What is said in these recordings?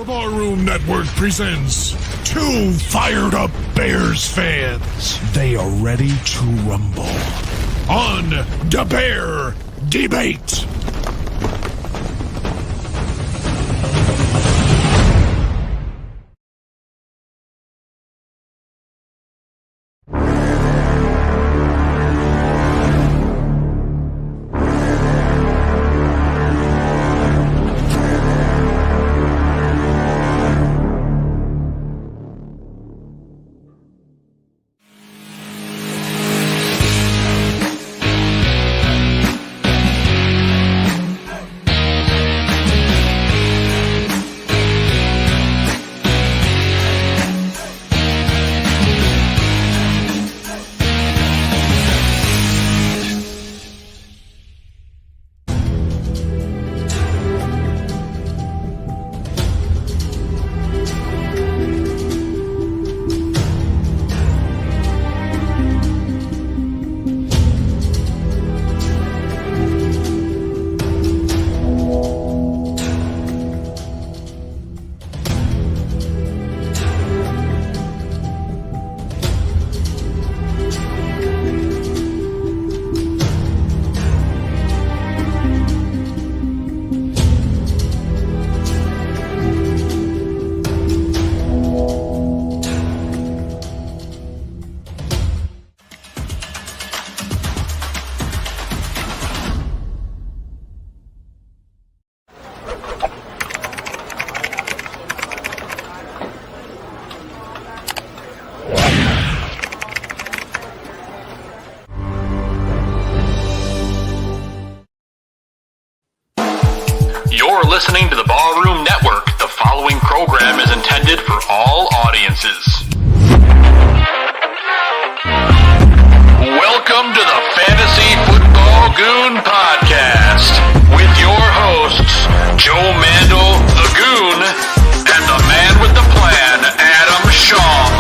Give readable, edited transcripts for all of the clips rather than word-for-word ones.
The Barroom Network presents two fired-up Bears fans. They are ready to rumble on the Bear Debate. You're listening to the Ballroom Network. The following program is intended for all audiences. Welcome to the Fantasy Football Goon Podcast with your hosts, Joe Mandel, the Goon, and the man with the plan, Adam Schaum.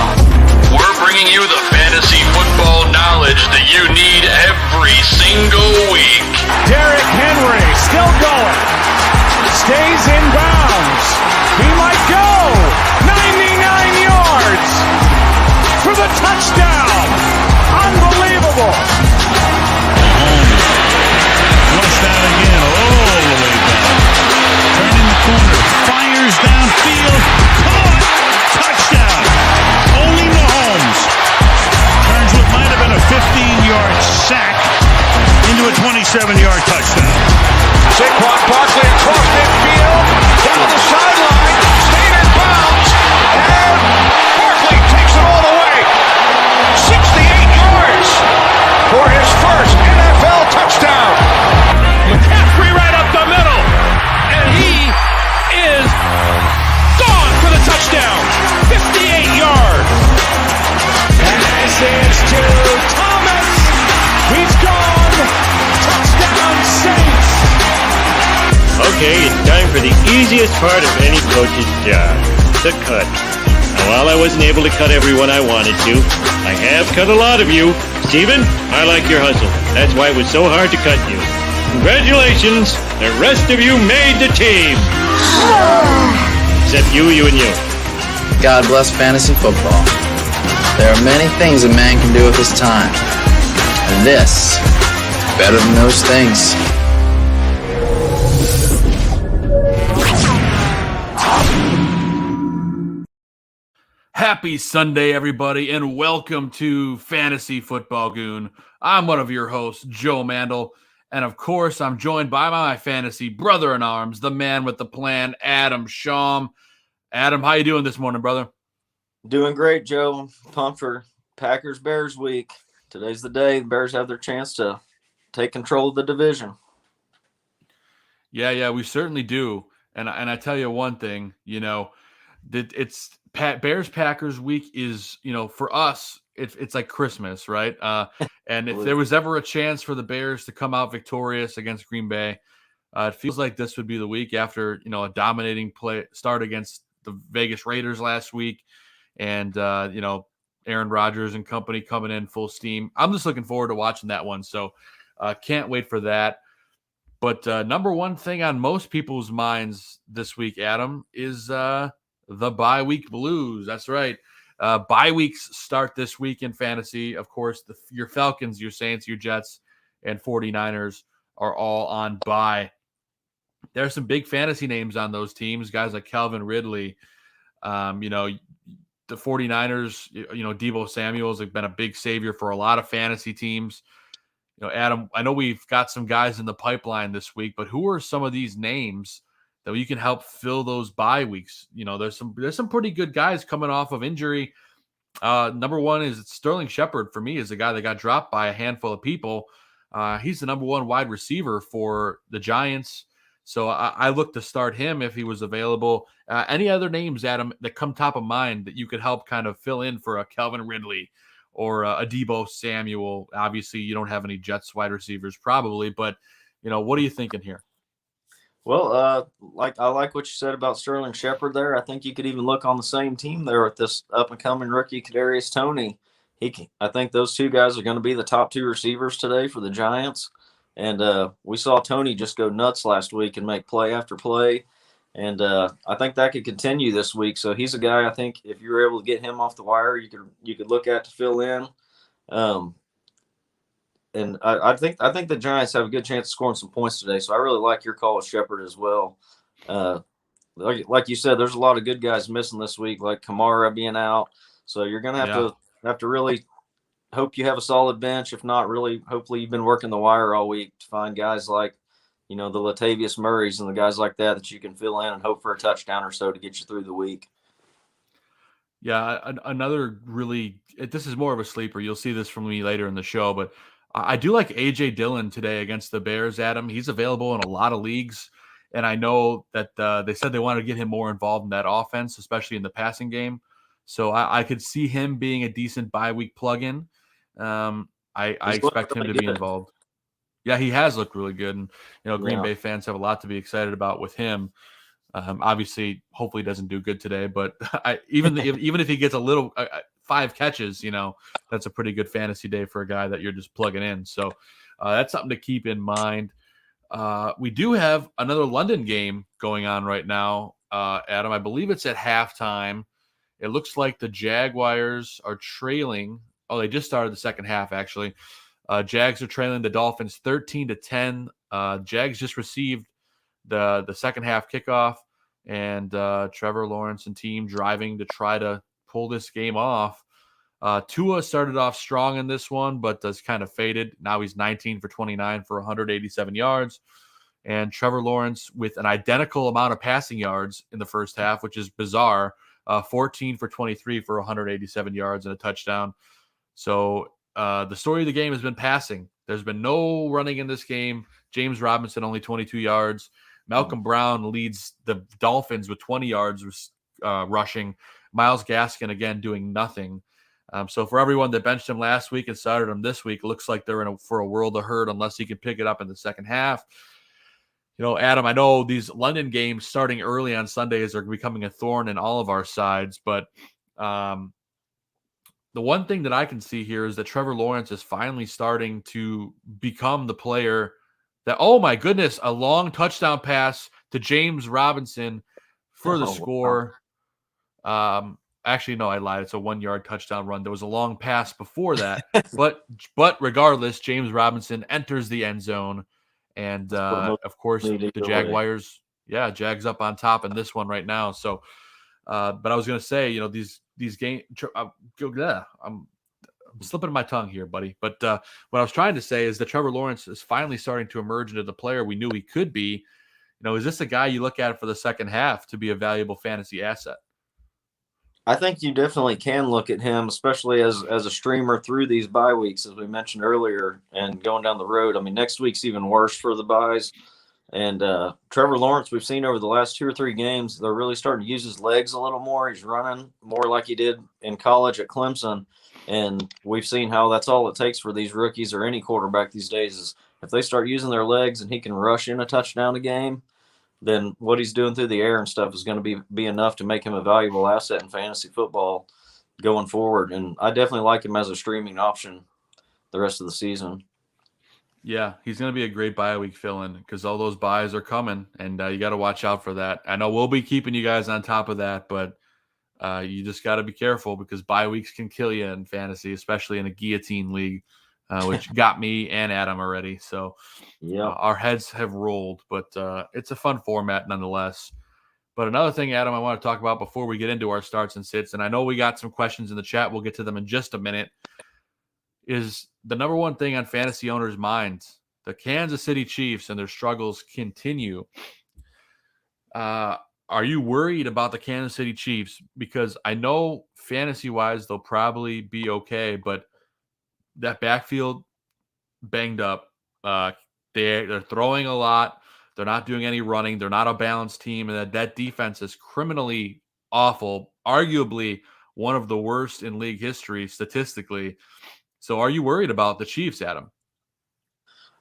We're bringing you the fantasy football knowledge that you need every single week. Derrick Henry still going. Stays in bounds. He might go. 99 yards for the touchdown. Unbelievable. Flushed out again all the way down. Turning the corner. Fires downfield. Caught. Touchdown. Only Mahomes turns what might have been a 15-yard sack into a 27-yard touchdown. Saquon Barkley across midfield, down the sideline, staying in bounds, and Barkley takes it all the way. 68 yards for his first NFL touchdown. McCaffrey right up the middle, and he is gone for the touchdown. 58 yards. Pass is to Thomas. He's gone. Touchdown Saints. Okay, it's time for the easiest part of any coach's job, the cut. Now, while I wasn't able to cut everyone I wanted to, I have cut a lot of you. Steven, I like your hustle. That's why it was so hard to cut you. Congratulations, the rest of you made the team. Except you, and you. God bless fantasy football. There are many things a man can do with his time. And this is better than those things. Happy Sunday, everybody, and welcome to Fantasy Football Goon. I'm one of your hosts, Joe Mandel, and of course, I'm joined by my fantasy brother-in-arms, the man with the plan, Adam Schaum. Adam, how you doing this morning, brother? Doing great, Joe. Pumped for Packers-Bears week. Today's the day. The Bears have their chance to take control of the division. Yeah, we certainly do. And I tell you one thing, it's Bears-Packers week is, for us, it's like Christmas, right? And if there was ever a chance for the Bears to come out victorious against Green Bay, it feels like this would be the week after, a dominating play start against the Vegas Raiders last week. And, Aaron Rodgers and company coming in full steam. I'm just looking forward to watching that one. So can't wait for that. But number one thing on most people's minds this week, Adam, is the bye week blues. That's right. Bye weeks start this week in fantasy. Of course, your Falcons, your Saints, your Jets, and 49ers are all on bye. There are some big fantasy names on those teams, guys like Calvin Ridley. The 49ers, Deebo Samuels have been a big savior for a lot of fantasy teams. Adam, I know we've got some guys in the pipeline this week, but who are some of these names that you can help fill those bye weeks? There's some pretty good guys coming off of injury. Number one is Sterling Shepard for me, is a guy that got dropped by a handful of people. He's the number one wide receiver for the Giants. So I look to start him if he was available. Any other names, Adam, that come top of mind that you could help kind of fill in for a Calvin Ridley or a Deebo Samuel? Obviously, you don't have any Jets wide receivers probably, but, what are you thinking here? Well, I like what you said about Sterling Shepard there. I think you could even look on the same team there with this up-and-coming rookie, Kadarius Toney. I think those two guys are going to be the top two receivers today for the Giants. And we saw Toney just go nuts last week and make play after play. And I think that could continue this week. So he's a guy, I think, if you were able to get him off the wire, you could look at to fill in. And I think the Giants have a good chance of scoring some points today. So I really like your call with Shepard as well. Like you said, there's a lot of good guys missing this week, like Kamara being out. So you're going to have to really hope you have a solid bench. If not, really, hopefully you've been working the wire all week to find guys like, the Latavius Murrays and the guys like that you can fill in and hope for a touchdown or so to get you through the week. Yeah, another this is more of a sleeper. You'll see this from me later in the show, but I do like A.J. Dillon today against the Bears, Adam. He's available in a lot of leagues, and I know that they said they wanted to get him more involved in that offense, especially in the passing game. So I could see him being a decent bye week plug-in. I expect him to be involved. Yeah, he has looked really good, and Green Bay fans have a lot to be excited about with him. Obviously, hopefully, he doesn't do good today, but even if he gets a little 5 catches, that's a pretty good fantasy day for a guy that you're just plugging in. So that's something to keep in mind. We do have another London game going on right now, Adam. I believe it's at halftime. It looks like the Jaguars are trailing. Oh, they just started the second half, actually. Jags are trailing the Dolphins 13-10. Jags just received the second half kickoff, and Trevor Lawrence and team driving to try to pull this game off. Tua started off strong in this one, but has kind of faded. Now he's 19 for 29 for 187 yards. And Trevor Lawrence with an identical amount of passing yards in the first half, which is bizarre. 14 for 23 for 187 yards and a touchdown. So the story of the game has been passing. There's been no running in this game. James Robinson only 22 yards. Malcolm Brown leads the Dolphins with 20 yards rushing. Myles Gaskin, again, doing nothing. So for everyone that benched him last week and started him this week, it looks like they're for a world of hurt unless he can pick it up in the second half. Adam, I know these London games starting early on Sundays are becoming a thorn in all of our sides, but the one thing that I can see here is that Trevor Lawrence is finally starting to become the player that, oh my goodness, a long touchdown pass to James Robinson for the score. Actually, no, I lied. It's a 1-yard touchdown run. There was a long pass before that, but regardless, James Robinson enters the end zone, and of course the Jaguars, Jags up on top in this one right now. So, but I was going to say, these games, I'm slipping my tongue here, buddy. But what I was trying to say is that Trevor Lawrence is finally starting to emerge into the player we knew he could be. Is this a guy you look at for the second half to be a valuable fantasy asset? I think you definitely can look at him, especially as a streamer through these bye weeks, as we mentioned earlier, and going down the road. I mean, next week's even worse for the byes. And Trevor Lawrence, we've seen over the last 2 or 3 games, they're really starting to use his legs a little more. He's running more like he did in college at Clemson. And we've seen how that's all it takes for these rookies or any quarterback these days is if they start using their legs and he can rush in a touchdown a game, then what he's doing through the air and stuff is going to be enough to make him a valuable asset in fantasy football going forward. And I definitely like him as a streaming option the rest of the season. Yeah, he's going to be a great bye week fill-in because all those buys are coming, and you got to watch out for that. I know we'll be keeping you guys on top of that, but you just got to be careful because bye weeks can kill you in fantasy, especially in a guillotine league, which got me and Adam already. So our heads have rolled, but it's a fun format nonetheless. But another thing, Adam, I want to talk about before we get into our starts and sits, and I know we got some questions in the chat. We'll get to them in just a minute. Is the number one thing on fantasy owners' minds. The Kansas City Chiefs and their struggles continue. Are you worried about the Kansas City Chiefs? Because I know fantasy-wise they'll probably be okay, but that backfield banged up. They're throwing a lot. They're not doing any running. They're not a balanced team, and that defense is criminally awful, arguably one of the worst in league history statistically. So are you worried about the Chiefs, Adam?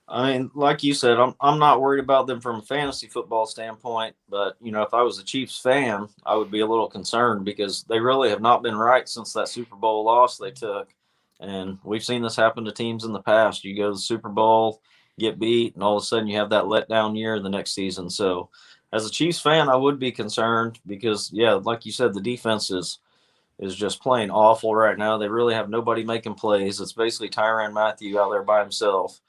I mean, like you said, I'm not worried about them from a fantasy football standpoint, but if I was a Chiefs fan, I would be a little concerned because they really have not been right since that Super Bowl loss they took. And we've seen this happen to teams in the past. You go to the Super Bowl, get beat, and all of a sudden you have that letdown year the next season. So as a Chiefs fan, I would be concerned because, like you said, the defense is just playing awful right now. They really have nobody making plays. It's basically Tyrann Mathieu out there by himself.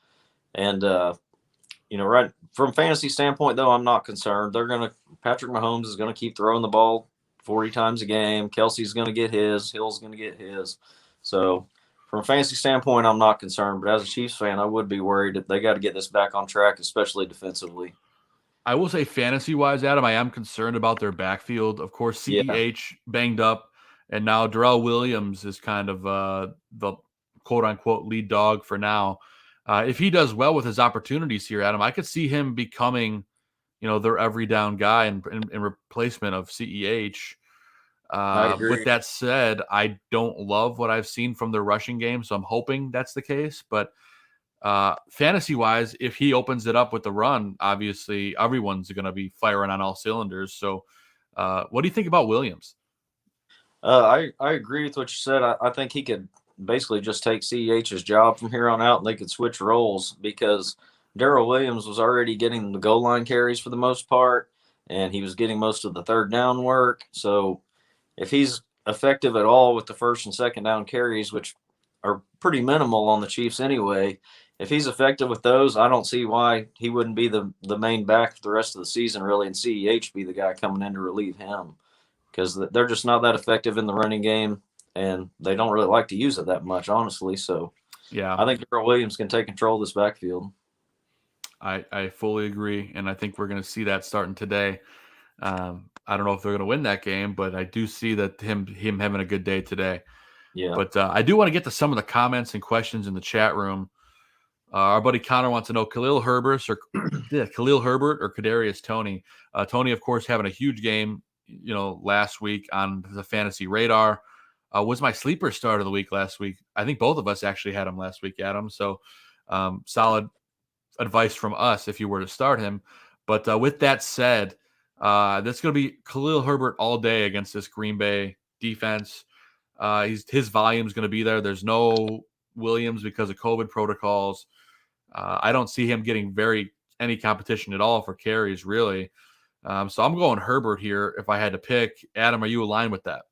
And, right from fantasy standpoint, though, I'm not concerned. Patrick Mahomes is going to keep throwing the ball 40 times a game. Kelsey's going to get his. Hill's going to get his. So from a fantasy standpoint, I'm not concerned. But as a Chiefs fan, I would be worried that they got to get this back on track, especially defensively. I will say fantasy-wise, Adam, I am concerned about their backfield. Of course, CEH banged up. And now Darrell Williams is kind of the quote-unquote lead dog for now. If he does well with his opportunities here, Adam, I could see him becoming, their every down guy in replacement of CEH. With that said, I don't love what I've seen from their rushing game, so I'm hoping that's the case. But fantasy-wise, if he opens it up with the run, obviously everyone's going to be firing on all cylinders. So what do you think about Williams? I agree with what you said. I think he could basically just take CEH's job from here on out, and they could switch roles because Darrell Williams was already getting the goal line carries for the most part, and he was getting most of the third down work. So if he's effective at all with the first and second down carries, which are pretty minimal on the Chiefs anyway, if he's effective with those, I don't see why he wouldn't be the main back for the rest of the season, really, and CEH be the guy coming in to relieve him. Because they're just not that effective in the running game, and they don't really like to use it that much, honestly. So, I think Darrell Williams can take control of this backfield. I fully agree, and I think we're going to see that starting today. I don't know if they're going to win that game, but I do see that him having a good day today. Yeah. But I do want to get to some of the comments and questions in the chat room. Our buddy Connor wants to know Khalil Herbert or Kadarius Toney. Toney, of course, having a huge game. Last week on the fantasy radar, was my sleeper start of the week last week. I think both of us actually had him last week, Adam. So solid advice from us if you were to start him. But with that said, that's going to be Khalil Herbert all day against this Green Bay defense. His volume is going to be there. There's no Williams because of COVID protocols. I don't see him getting any competition at all for carries, really. So I'm going Herbert here if I had to pick. Adam, are you aligned with that?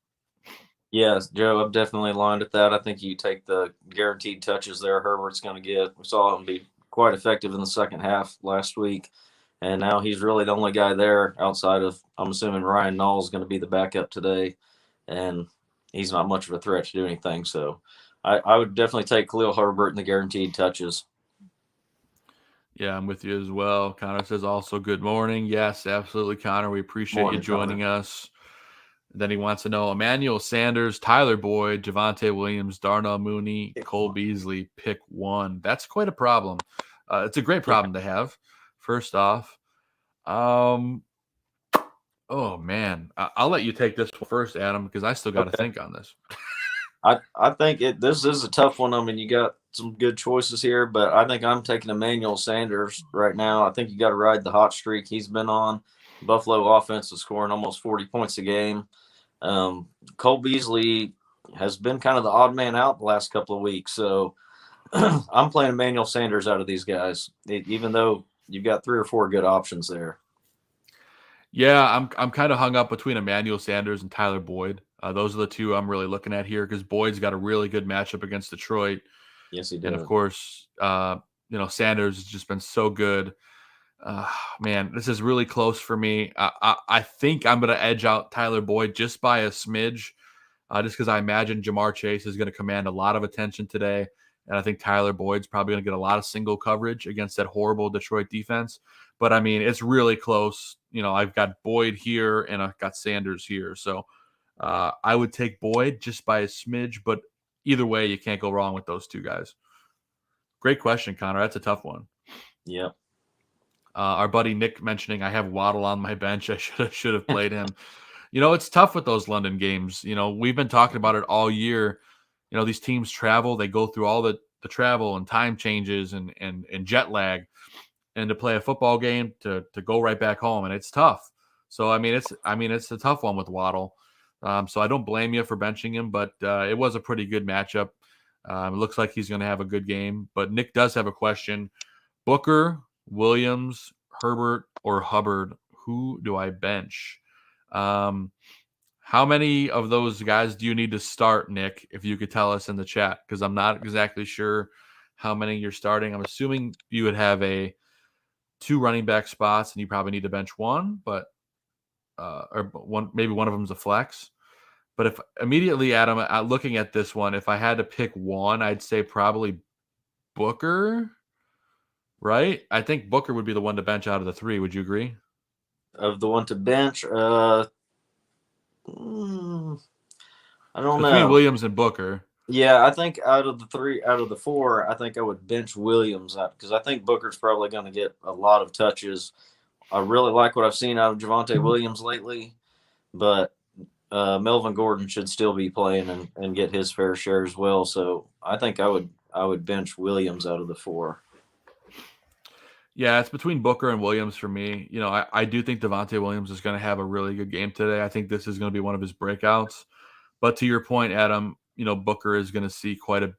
Yes, Joe, I'm definitely aligned with that. I think you take the guaranteed touches there Herbert's going to get. We saw him be quite effective in the second half last week, and now he's really the only guy there outside of, I'm assuming, Ryan Nall is going to be the backup today, and he's not much of a threat to do anything. So I would definitely take Khalil Herbert in the guaranteed touches. Yeah, I'm with you as well. Connor says also good morning. Yes, absolutely, Connor. We appreciate you joining us. Then he wants to know Emmanuel Sanders, Tyler Boyd, Javonte Williams, Darnell Mooney, Cole Beasley, pick one. That's quite a problem. It's a great problem to have, first off. Oh, man. I'll let you take this one first, Adam, because I still got to think on this. I think this is a tough one. I mean, you got some good choices here, but I think I'm taking Emmanuel Sanders right now. I think you got to ride the hot streak he's been on. Buffalo offense is scoring almost 40 points a game. Cole Beasley has been kind of the odd man out the last couple of weeks. So I'm playing Emmanuel Sanders out of these guys, even though you've got 3 or 4 good options there. Yeah, I'm kind of hung up between Emmanuel Sanders and Tyler Boyd. Those are the two I'm really looking at here because Boyd's got a really good matchup against Detroit. Yes, he did. And of course, Sanders has just been so good. Man, this is really close for me. I think I'm going to edge out Tyler Boyd just by a smidge, just because I imagine Jamar Chase is going to command a lot of attention today. And I think Tyler Boyd's probably going to get a lot of single coverage against that horrible Detroit defense. But, I mean, it's really close. I've got Boyd here and I've got Sanders here. So I would take Boyd just by a smidge. But either way, you can't go wrong with those two guys. Great question, Connor. That's a tough one. Yep. Our buddy Nick mentioning I have Waddle on my bench. I should have played him. It's tough with those London games. We've been talking about it all year. These teams travel. They go through all the travel and time changes and jet lag. And to play a football game to go right back home, and it's tough. So it's a tough one with Waddle. So I don't blame you for benching him, but it was a pretty good matchup. It looks like he's going to have a good game. But Nick does have a question: Booker, Williams, Herbert, or Hubbard? Who do I bench? How many of those guys do you need to start, Nick? If you could tell us in the chat, because I'm not exactly sure how many you're starting. I'm assuming you would have 2 running back spots, and you probably need to bench one, but or maybe one of them's a flex. But if immediately, Adam, looking at this one, if I had to pick one, I'd say probably Booker, right? I think Booker would be the one to bench out of the 3. Would you agree? Of the one to bench, I don't know. Between Williams and Booker. Yeah, I think out of the 4, I think I would bench Williams because I think Booker's probably going to get a lot of touches. I really like what I've seen out of Javonte Williams lately, but Melvin Gordon should still be playing and get his fair share as well. So I think I would bench Williams out of the 4. Yeah, it's between Booker and Williams for me. I do think Devontae Williams is going to have a really good game today. I think this is going to be one of his breakouts. But to your point, Adam, Booker is going to see quite a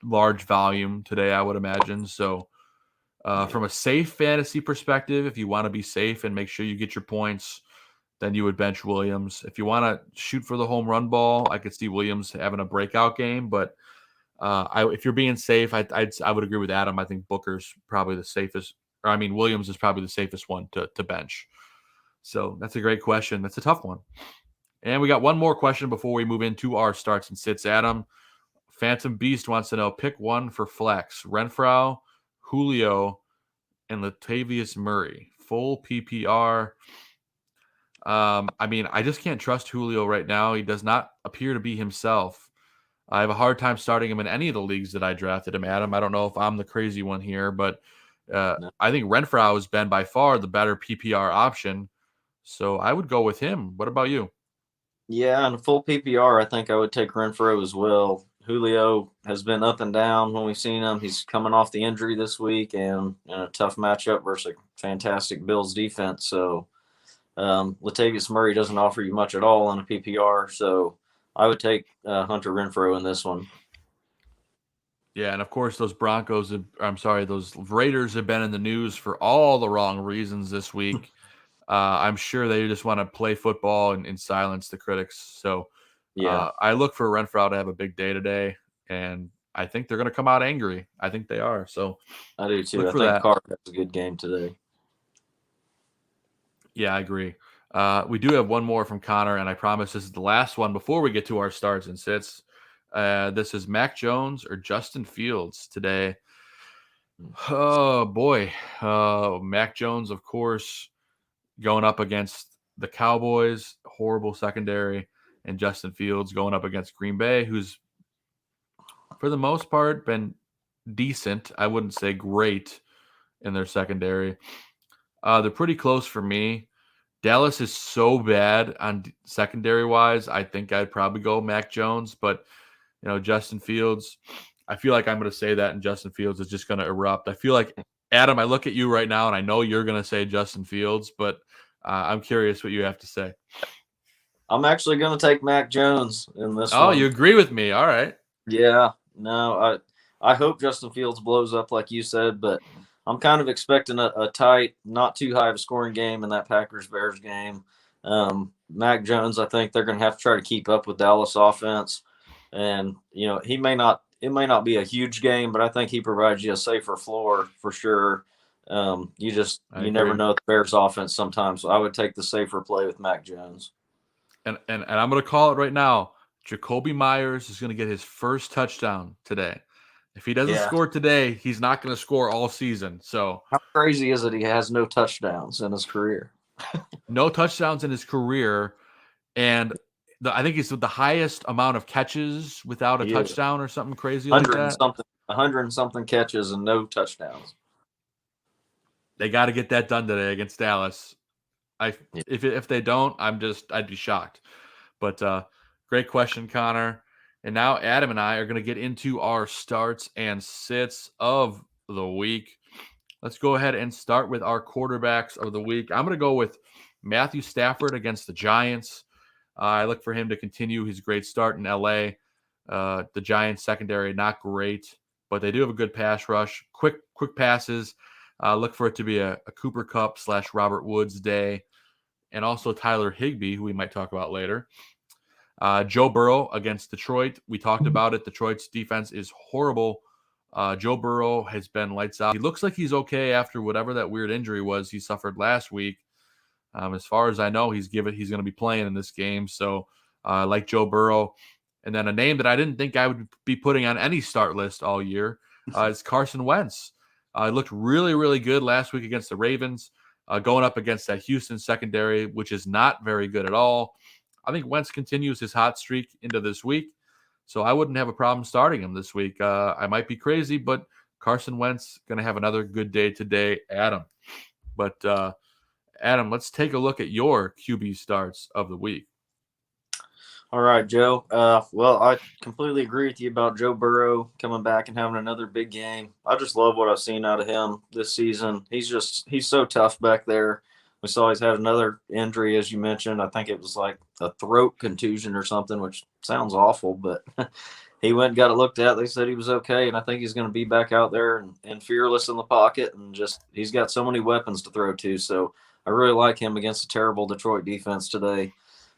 large volume today, I would imagine. So from a safe fantasy perspective, if you want to be safe and make sure you get your points, then you would bench Williams. If you want to shoot for the home run ball, I could see Williams having a breakout game. But if you're being safe, I would agree with Adam. I think Booker's probably the safest. Williams is probably the safest one to bench. So that's a great question. That's a tough one. And we got one more question before we move into our starts and sits. Adam, Phantom Beast wants to know, pick one for flex: Renfrow, Julio, and Latavius Murray. Full PPR. I just can't trust Julio right now. He does not appear to be himself. I have a hard time starting him in any of the leagues that I drafted him, Adam. I don't know if I'm the crazy one here, but I think Renfrow has been by far the better PPR option. So I would go with him. What about you? Yeah, in a full PPR, I think I would take Renfrow as well. Julio has been up and down when we've seen him. He's coming off the injury this week and in a tough matchup versus a fantastic Bills defense. So Latavius Murray doesn't offer you much at all on a PPR. So I would take Hunter Renfrow in this one. Yeah, and of course those those Raiders have been in the news for all the wrong reasons this week. I'm sure they just want to play football and silence the critics. So yeah, I look for Renfrow to have a big day today, and I think they're going to come out angry. I think they are. So I do too. I think Carr has a good game today. Yeah, I agree. We do have one more from Connor, and I promise this is the last one before we get to our starts and sits. This is Mac Jones or Justin Fields today. Oh, boy. Mac Jones, of course, going up against the Cowboys, horrible secondary, and Justin Fields going up against Green Bay, who's, for the most part, been decent. I wouldn't say great in their secondary. They're pretty close for me. Dallas is so bad on secondary-wise, I think I'd probably go Mac Jones. But, Justin Fields, I feel like I'm going to say that, and Justin Fields is just going to erupt. I feel like, Adam, I look at you right now, and I know you're going to say Justin Fields, but I'm curious what you have to say. I'm actually going to take Mac Jones in this one. Oh, you agree with me. All right. Yeah. No, I hope Justin Fields blows up like you said, but I'm kind of expecting a tight, not too high of a scoring game in that Packers-Bears game. Mac Jones, I think they're going to have to try to keep up with Dallas offense. And, it may not be a huge game, but I think he provides you a safer floor for sure. You never know the Bears offense sometimes. So I would take the safer play with Mac Jones. And I'm going to call it right now. Jacoby Myers is going to get his first touchdown today. If he doesn't score today, he's not going to score all season. So how crazy is it he has no touchdowns in his career? No touchdowns in his career, and I think he's the highest amount of catches without a touchdown or something crazy like that. 100 and something catches and no touchdowns. They got to get that done today against Dallas. If they don't, I'd be shocked. But great question, Connor. And now Adam and I are going to get into our starts and sits of the week. Let's go ahead and start with our quarterbacks of the week. I'm going to go with Matthew Stafford against the Giants. I look for him to continue his great start in LA. The Giants secondary, not great, but they do have a good pass rush. Quick passes. Look for it to be a Cooper Kupp / Robert Woods day. And also Tyler Higbee, who we might talk about later. Joe Burrow against Detroit. We talked about it. Detroit's defense is horrible. Joe Burrow has been lights out. He looks like he's okay after whatever that weird injury was he suffered last week. As far as I know, he's going to be playing in this game. So like Joe Burrow. And then a name that I didn't think I would be putting on any start list all year is Carson Wentz. He looked really, really good last week against the Ravens, going up against that Houston secondary, which is not very good at all. I think Wentz continues his hot streak into this week, so I wouldn't have a problem starting him this week. I might be crazy, but Carson Wentz going to have another good day today, Adam. But Adam, let's take a look at your QB starts of the week. All right, Joe. Well, I completely agree with you about Joe Burrow coming back and having another big game. I just love what I've seen out of him this season. He's so tough back there. We saw he's had another injury, as you mentioned. I think it was like a throat contusion or something, which sounds awful, but he went and got it looked at. They said he was okay, and I think he's going to be back out there and fearless in the pocket, and he's got so many weapons to throw to. So I really like him against a terrible Detroit defense today.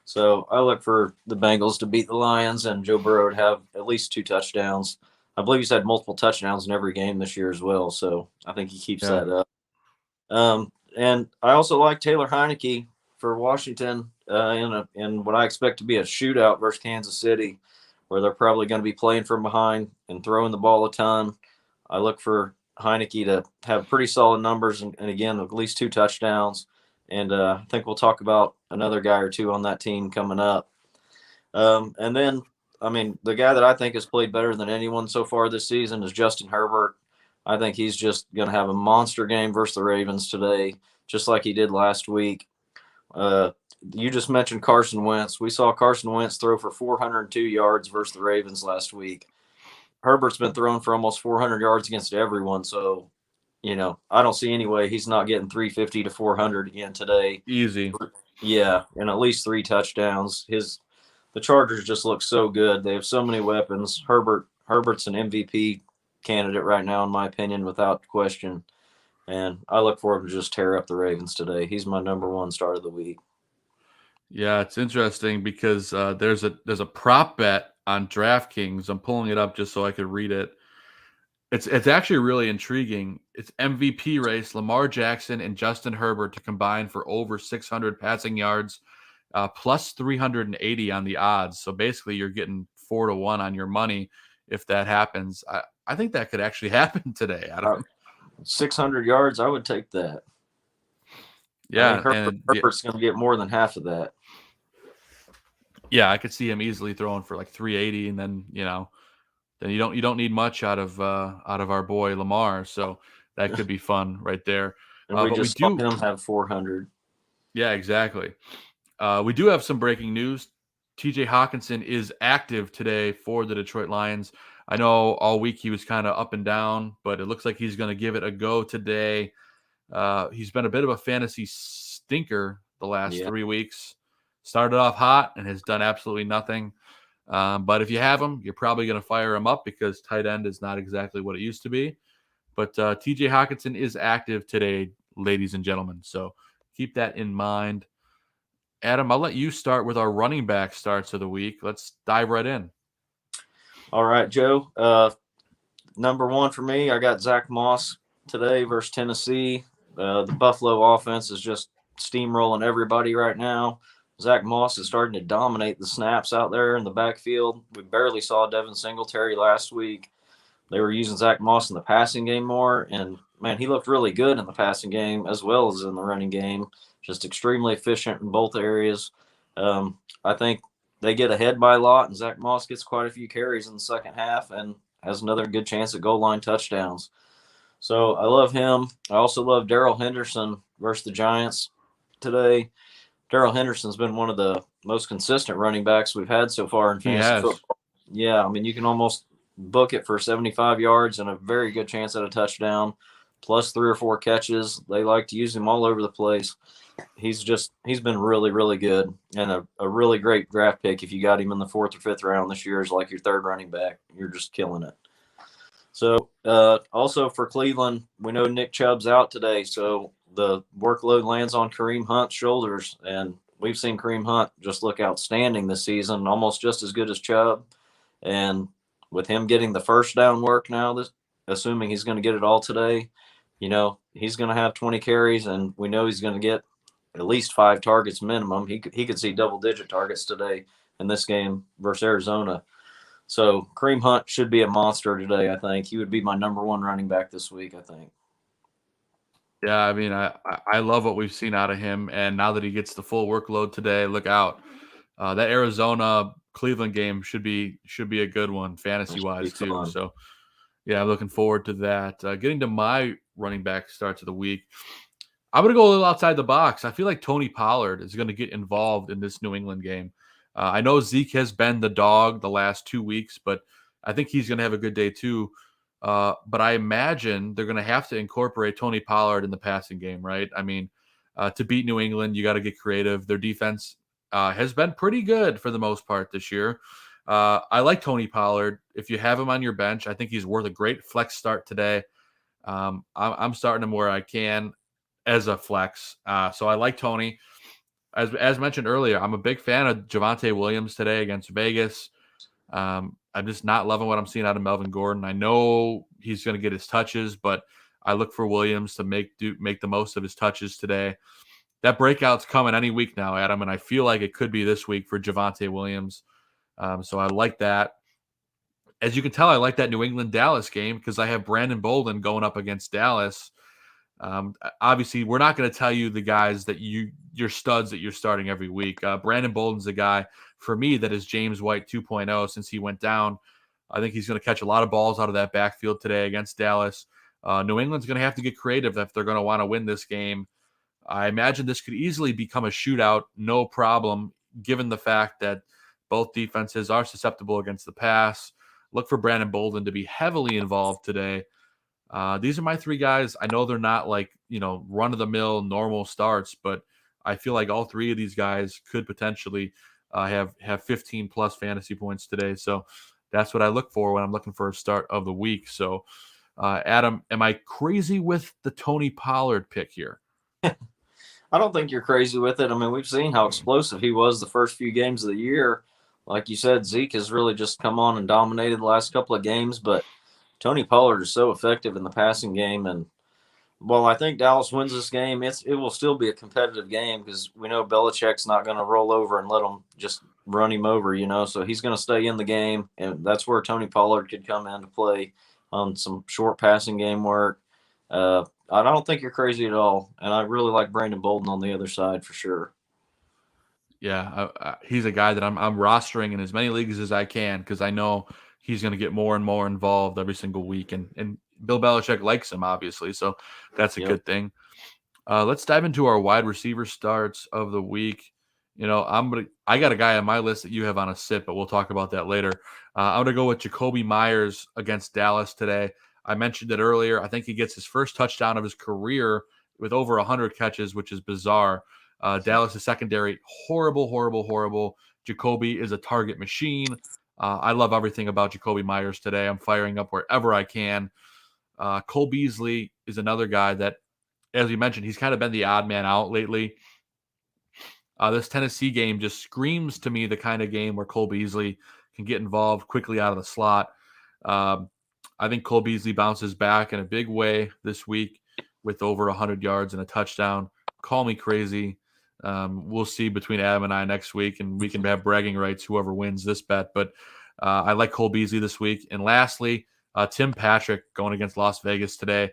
So I look for the Bengals to beat the Lions and Joe Burrow to have at least 2 touchdowns. I believe he's had multiple touchdowns in every game this year as well, so I think he keeps that up. And I also like Taylor Heineke for Washington in what I expect to be a shootout versus Kansas City, where they're probably going to be playing from behind and throwing the ball a ton. I look for Heineke to have pretty solid numbers and again, at least 2 touchdowns. And I think we'll talk about another guy or two on that team coming up. And then, the guy that I think has played better than anyone so far this season is Justin Herbert. I think he's just going to have a monster game versus the Ravens today, just like he did last week. You just mentioned Carson Wentz. We saw Carson Wentz throw for 402 yards versus the Ravens last week. Herbert's been throwing for almost 400 yards against everyone, so I don't see any way he's not getting 350 to 400 again today. Easy. Yeah, and at least 3 touchdowns. The Chargers just look so good. They have so many weapons. Herbert's an MVP candidate right now, in my opinion, without question. And I look for him to just tear up the Ravens today. He's my number 1 start of the week. Yeah, it's interesting because there's a prop bet on DraftKings. I'm pulling it up just so I could read it. It's actually really intriguing. It's MVP race, Lamar Jackson and Justin Herbert to combine for over 600 passing yards, plus 380 on the odds. So basically you're getting 4-1 on your money if that happens. I think that could actually happen today, Adam. 600 yards, I would take that. Yeah. Herbert's going to get more than half of that. Yeah, I could see him easily throwing for like 380, and then then you don't need much out of our boy Lamar, so that could be fun right there. And we just saw him have 400. Yeah, exactly. We do have some breaking news. TJ Hawkinson is active today for the Detroit Lions. I know all week he was kind of up and down, but it looks like he's going to give it a go today. He's been a bit of a fantasy stinker the last 3 weeks. Started off hot and has done absolutely nothing. But if you have him, you're probably going to fire him up because tight end is not exactly what it used to be. But TJ Hawkinson is active today, ladies and gentlemen. So keep that in mind. Adam, I'll let you start with our running back starts of the week. Let's dive right in. All right, Joe. Number one for me, I got Zach Moss today versus Tennessee. The Buffalo offense is just steamrolling everybody right now. Zach Moss is starting to dominate the snaps out there in the backfield. We barely saw Devin Singletary last week. They were using Zach Moss in the passing game more, and, man, he looked really good in the passing game as well as in the running game, just extremely efficient in both areas. I think they get ahead by a lot, and Zach Moss gets quite a few carries in the second half and has another good chance at goal line touchdowns. So I love him. I also love Darrell Henderson versus the Giants today. Darrell Henderson's been one of the most consistent running backs we've had so far in fantasy football. Yeah, I mean, you can almost book it for 75 yards and a very good chance at a touchdown, plus 3 or 4 catches. They like to use him all over the place. He's been really, really good and a really great draft pick. If you got him in the 4th or 5th round this year as like your third running back, you're just killing it. So also for Cleveland, we know Nick Chubb's out today, so the workload lands on Kareem Hunt's shoulders, and we've seen Kareem Hunt just look outstanding this season, almost just as good as Chubb. And with him getting the first down work now, assuming he's going to get it all today, he's going to have 20 carries, and we know he's going to get at least 5 targets minimum. He could see double-digit targets today in this game versus Arizona. So Kareem Hunt should be a monster today, I think. He would be my number one running back this week, I think. Yeah, I mean, I love what we've seen out of him, and now that he gets the full workload today, look out. That Arizona-Cleveland game should be a good one, fantasy-wise, too. Fun. So, yeah, I'm looking forward to that. Getting to my running back starts of the week, I'm going to go a little outside the box. I feel like Tony Pollard is going to get involved in this New England game. I know Zeke has been the dog the last 2 weeks, but I think he's going to have a good day too. But I imagine they're going to have to incorporate Tony Pollard in the passing game, right? I mean, to beat New England, you got to get creative. Their defense has been pretty good for the most part this year. I like Tony Pollard. If you have him on your bench, I think he's worth a great flex start today. I'm starting him where I can as a flex. So I like Tony. As mentioned earlier, I'm a big fan of Javonte Williams today against Vegas. I'm just not loving what I'm seeing out of Melvin Gordon. I know he's going to get his touches, but I look for Williams to make the most of his touches today. That breakout's coming any week now, Adam, and I feel like it could be this week for Javonte Williams. So I like that. As you can tell, I like that New England-Dallas game because I have Brandon Bolden going up against Dallas. Obviously, we're not going to tell you the guys that your studs that you're starting every week. Brandon Bolden's a guy for me that is James White 2.0 since he went down. I think he's going to catch a lot of balls out of that backfield today against Dallas. New England's going to have to get creative if they're going to want to win this game. I imagine this could easily become a shootout, no problem, given the fact that both defenses are susceptible against the pass. Look for Brandon Bolden to be heavily involved today. These are my 3 guys. I know they're not like, run-of-the-mill normal starts, but I feel like all 3 of these guys could potentially have 15-plus fantasy points today. So that's what I look for when I'm looking for a start of the week. So, Adam, am I crazy with the Tony Pollard pick here? I don't think you're crazy with it. I mean, we've seen how explosive he was the first few games of the year. Like you said, Zeke has really just come on and dominated the last couple of games, but Tony Pollard is so effective in the passing game. And while I think Dallas wins this game, it will still be a competitive game because we know Belichick's not going to roll over and let them just run him over, so he's going to stay in the game. And that's where Tony Pollard could come into play on some short passing game work. I don't think you're crazy at all. And I really like Brandon Bolden on the other side for sure. Yeah, he's a guy that I'm rostering in as many leagues as I can because I know he's going to get more and more involved every single week. And Bill Belichick likes him, obviously, so that's a good thing. Let's dive into our wide receiver starts of the week. I got a guy on my list that you have on a sit, but we'll talk about that later. I'm going to go with Jacoby Myers against Dallas today. I mentioned it earlier. I think he gets his first touchdown of his career with over 100 catches, which is bizarre. Dallas' secondary, horrible. Jacoby is a target machine. I love everything about Jacoby Myers today. I'm firing up wherever I can. Cole Beasley is another guy that, as we mentioned, he's kind of been the odd man out lately. This Tennessee game just screams to me the kind of game where Cole Beasley can get involved quickly out of the slot. I think Cole Beasley bounces back in a big way this week with over 100 yards and a touchdown. Call me crazy. We'll see between Adam and I next week, and we can have bragging rights whoever wins this bet. But I like Cole Beasley this week. And lastly, Tim Patrick going against Las Vegas today.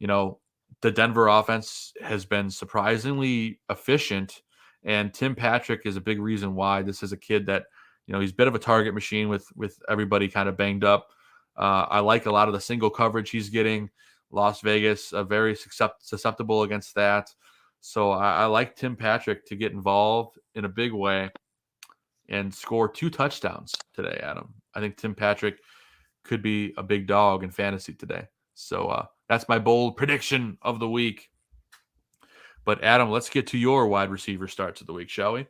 You know, the Denver offense has been surprisingly efficient, and Tim Patrick is a big reason why. This is a kid that, you know, he's a bit of a target machine with everybody kind of banged up. I like a lot of the single coverage he's getting. Las Vegas, very susceptible against that. So I like Tim Patrick to get involved in a big way and score 2 touchdowns today, Adam. I think Tim Patrick could be a big dog in fantasy today. So that's my bold prediction of the week. But Adam, let's get to your wide receiver starts of the week, shall we?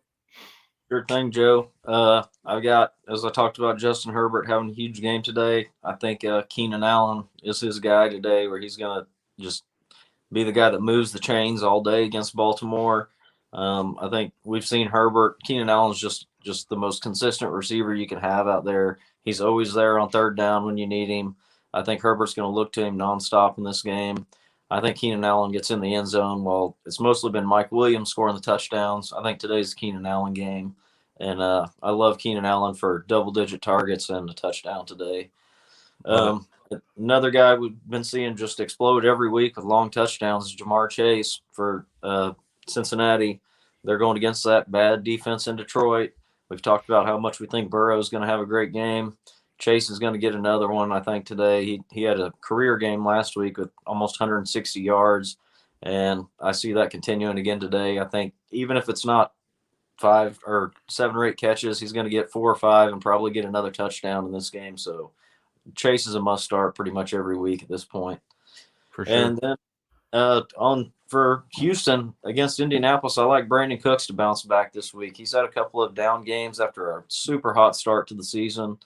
Sure thing, Joe. I've got, as I talked about, Justin Herbert having a huge game today. I think Keenan Allen is his guy today, where he's going to just be the guy that moves the chains all day against Baltimore. I think we've seen Herbert. Keenan Allen's just the most consistent receiver you can have out there. He's always there on third down when you need him. I think Herbert's going to look to him nonstop in this game. I think Keenan Allen gets in the end zone. While it's mostly been Mike Williams scoring the touchdowns, I think today's the Keenan Allen game. And I love Keenan Allen for double-digit targets and a touchdown today. Another guy we've been seeing just explode every week with long touchdowns is Jamar Chase for Cincinnati. They're going against that bad defense in Detroit. We've talked about how much we think Burrow is going to have a great game. Chase is going to get another one, I think, today. He had a career game last week with almost 160 yards, and I see that continuing again today. I think even if it's not 5 or 7 or 8 catches, he's going to get 4 or 5 and probably get another touchdown in this game. So Chase is a must start pretty much every week at this point. For sure. And then for Houston against Indianapolis, I like Brandon Cooks to bounce back this week. He's had a couple of down games after a super hot start to the season.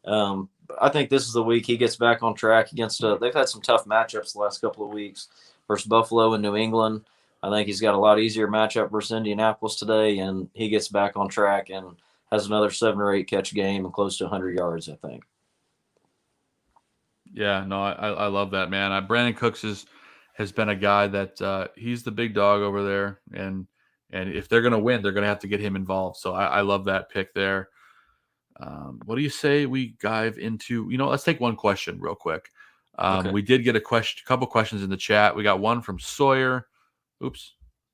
I think this is the week he gets back on track against they've had some tough matchups the last couple of weeks versus Buffalo and New England. I think he's got a lot easier matchup versus Indianapolis today, and he gets back on track and has another 7 or 8 catch game and close to 100 yards, I think. Yeah, no, I love that, man. Brandon Cooks has been a guy that he's the big dog over there, and if they're going to win, they're going to have to get him involved. So I love that pick there. What do you say we dive into? Let's take one question real quick. Okay. We did get a couple questions in the chat. We got one from Sawyer.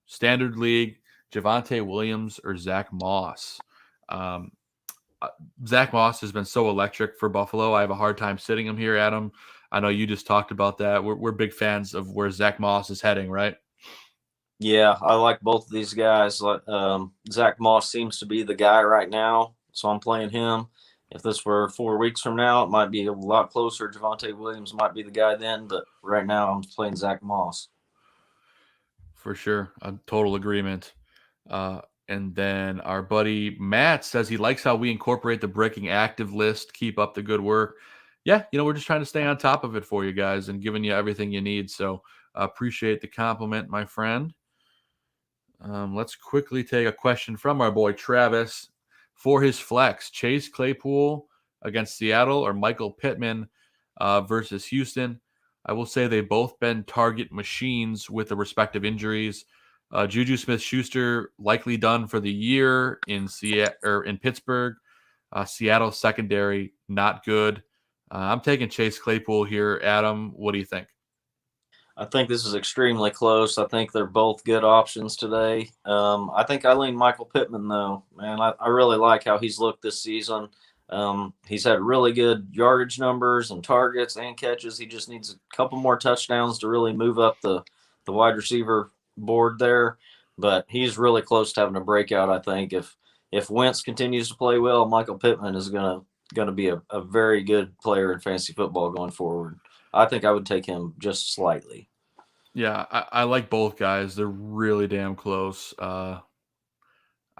Standard League, Javonte Williams or Zach Moss. Zach Moss has been so electric for Buffalo. I have a hard time sitting him here, Adam. I know you just talked about that. We're big fans of where Zach Moss is heading, right? Yeah, I like both of these guys. Zach Moss seems to be the guy right now, so I'm playing him. If this were 4 weeks from now, it might be a lot closer. Javonte Williams might be the guy then, but right now I'm playing Zach Moss. For sure. A total agreement. And then our buddy Matt says he likes how we incorporate the breaking active list. Keep up the good work. Yeah, we're just trying to stay on top of it for you guys and giving you everything you need. So appreciate the compliment, my friend. Let's quickly take a question from our boy Travis. For his flex, Chase Claypool against Seattle or Michael Pittman versus Houston. I will say they've both been target machines with the respective injuries. Juju Smith-Schuster likely done for the year in Pittsburgh. Seattle secondary not good. I'm taking Chase Claypool here. Adam, what do you think? I think this is extremely close. I think they're both good options today. I think I lean Michael Pittman, though. Man, I really like how he's looked this season. He's had really good yardage numbers and targets and catches. He just needs a couple more touchdowns to really move up the wide receiver board there. But he's really close to having a breakout, I think. If Wentz continues to play well, Michael Pittman is going to be a very good player in fantasy football going forward. I think I would take him just slightly. Yeah, I like both guys. They're really damn close. I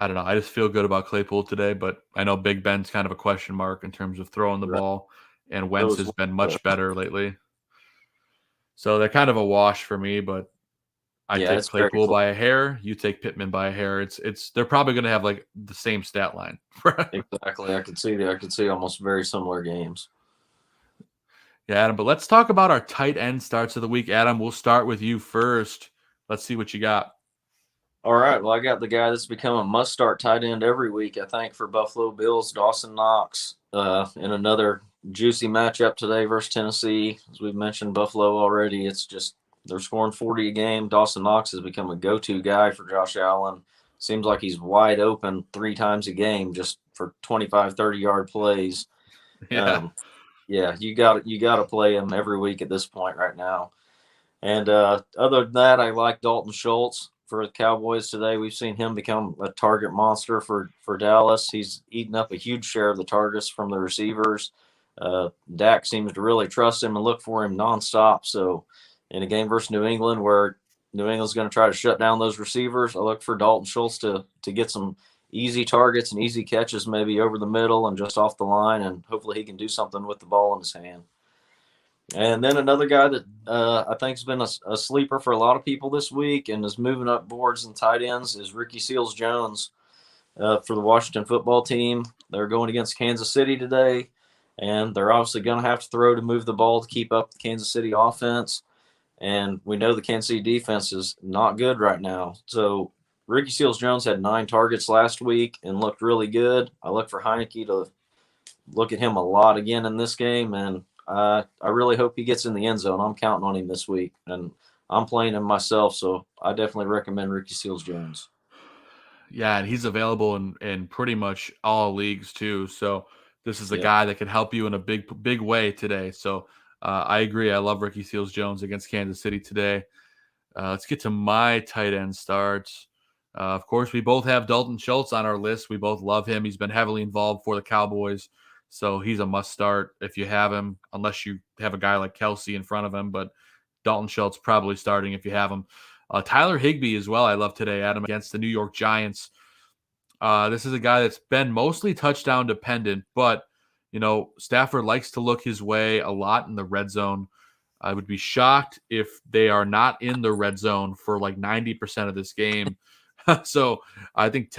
I don't know. I just feel good about Claypool today, but I know Big Ben's kind of a question mark in terms of throwing the ball, and Wentz has been much better lately. So they're kind of a wash for me, but I take Claypool by a hair. You take Pittman by a hair. They're probably going to have like the same stat line. Exactly. I could see almost very similar games. Yeah, Adam, but let's talk about our tight end starts of the week. Adam, we'll start with you first. Let's see what you got. All right. Well, I got the guy that's become a must-start tight end every week, I think, for Buffalo Bills, Dawson Knox, in another juicy matchup today versus Tennessee. As we've mentioned, Buffalo already, it's just they're scoring 40 a game. Dawson Knox has become a go-to guy for Josh Allen. Seems like he's wide open 3 times a game just for 25, 30-yard plays. Yeah. Yeah, you got to play him every week at this point right now. And other than that, I like Dalton Schultz for the Cowboys today. We've seen him become a target monster for Dallas. He's eaten up a huge share of the targets from the receivers. Dak seems to really trust him and look for him nonstop. So in a game versus New England where New England's going to try to shut down those receivers, I look for Dalton Schultz to get some easy targets and easy catches maybe over the middle and just off the line, and hopefully he can do something with the ball in his hand. And then another guy that I think has been a sleeper for a lot of people this week and is moving up boards and tight ends is Ricky Seals-Jones for the Washington football team. They're going against Kansas City today, and they're obviously going to have to throw to move the ball to keep up the Kansas City offense. And we know the Kansas City defense is not good right now. So Ricky Seals-Jones had 9 targets last week and looked really good. I look for Heineke to look at him a lot again in this game, and I really hope he gets in the end zone. I'm counting on him this week, and I'm playing him myself, so I definitely recommend Ricky Seals-Jones. Yeah, and he's available in pretty much all leagues too. So this is a guy that can help you in a big way today. So I agree. I love Ricky Seals-Jones against Kansas City today. Let's get to my tight end starts. Of course, we both have Dalton Schultz on our list. We both love him. He's been heavily involved for the Cowboys. So he's a must start if you have him, unless you have a guy like Kelsey in front of him. But Dalton Schultz probably starting if you have him. Tyler Higbee as well, I love today, Adam, against the New York Giants. This is a guy that's been mostly touchdown dependent, but, Stafford likes to look his way a lot in the red zone. I would be shocked if they are not in the red zone for like 90% of this game. So I think,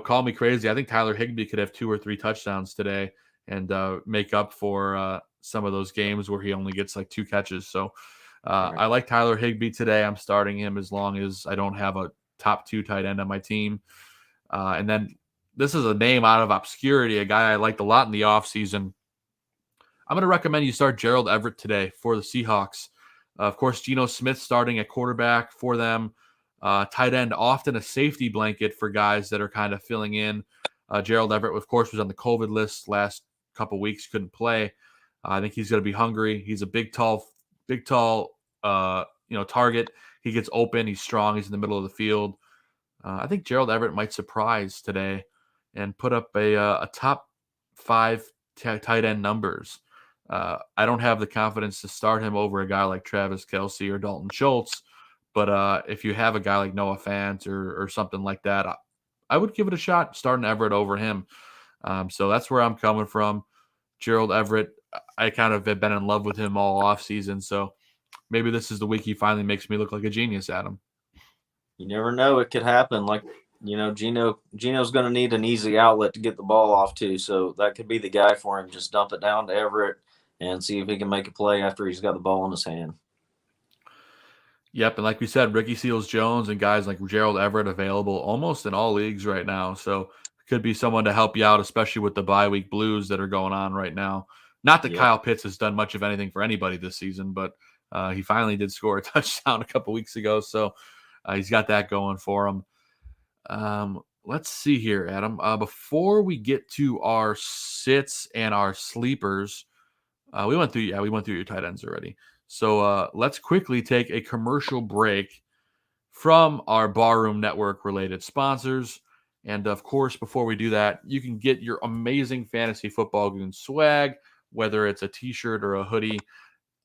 call me crazy. I think Tyler Higbee could have 2 or 3 touchdowns today and make up for some of those games where he only gets like 2 catches. So I like Tyler Higbee today. I'm starting him as long as I don't have a top 2 tight end on my team. And then this is a name out of obscurity, a guy I liked a lot in the offseason. I'm going to recommend you start Gerald Everett today for the Seahawks. Of course, Geno Smith starting at quarterback for them. Tight end, often a safety blanket for guys that are kind of filling in. Gerald Everett, of course, was on the COVID list last couple weeks, couldn't play. I think he's going to be hungry. He's a big, tall, target. He gets open. He's strong. He's in the middle of the field. I think Gerald Everett might surprise today and put up a top 5 tight end numbers. I don't have the confidence to start him over a guy like Travis Kelce or Dalton Schultz, but if you have a guy like Noah Fant or something like that, I would give it a shot starting Everett over him. So that's where I'm coming from. Gerald Everett, I kind of have been in love with him all offseason, so maybe this is the week he finally makes me look like a genius, Adam. You never know. It could happen. Like, Geno's going to need an easy outlet to get the ball off to, so that could be the guy for him. Just dump it down to Everett and see if he can make a play after he's got the ball in his hand. Yep, and like we said, Ricky Seals-Jones and guys like Gerald Everett available almost in all leagues right now, so could be someone to help you out, especially with the bye week blues that are going on right now. Not that Kyle Pitts has done much of anything for anybody this season, but he finally did score a touchdown a couple weeks ago, so he's got that going for him. Let's see here, Adam. Before we get to our sits and our sleepers, we went through your tight ends already. So let's quickly take a commercial break from our Barroom Network related sponsors. And of course, before we do that, you can get your amazing Fantasy Football Goon swag, whether it's a t-shirt or a hoodie,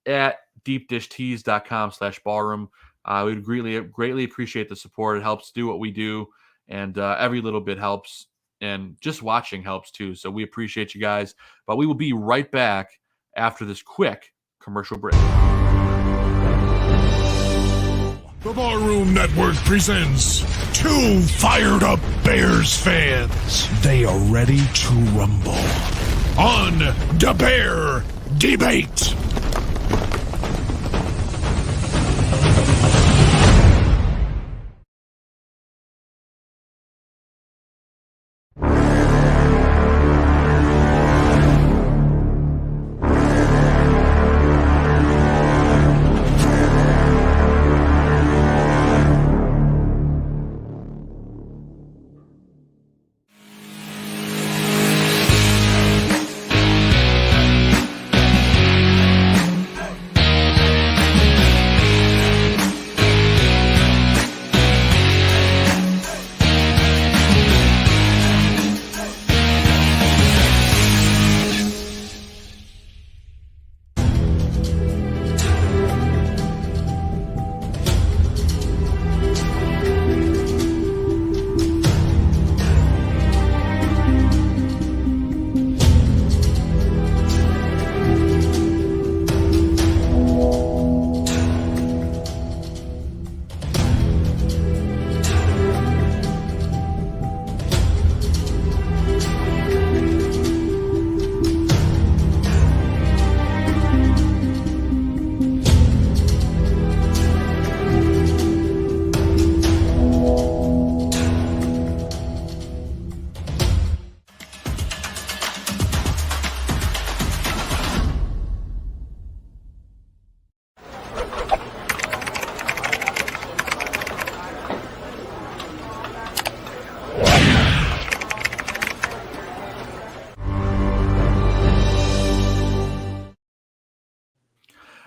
at deepdishtees.com/barroom. We would greatly appreciate the support. It helps do what we do and every little bit helps, and just watching helps too. So we appreciate you guys, but we will be right back after this quick commercial break. The Barroom Network presents two fired up Bears fans. They are ready to rumble on the Bear Debate.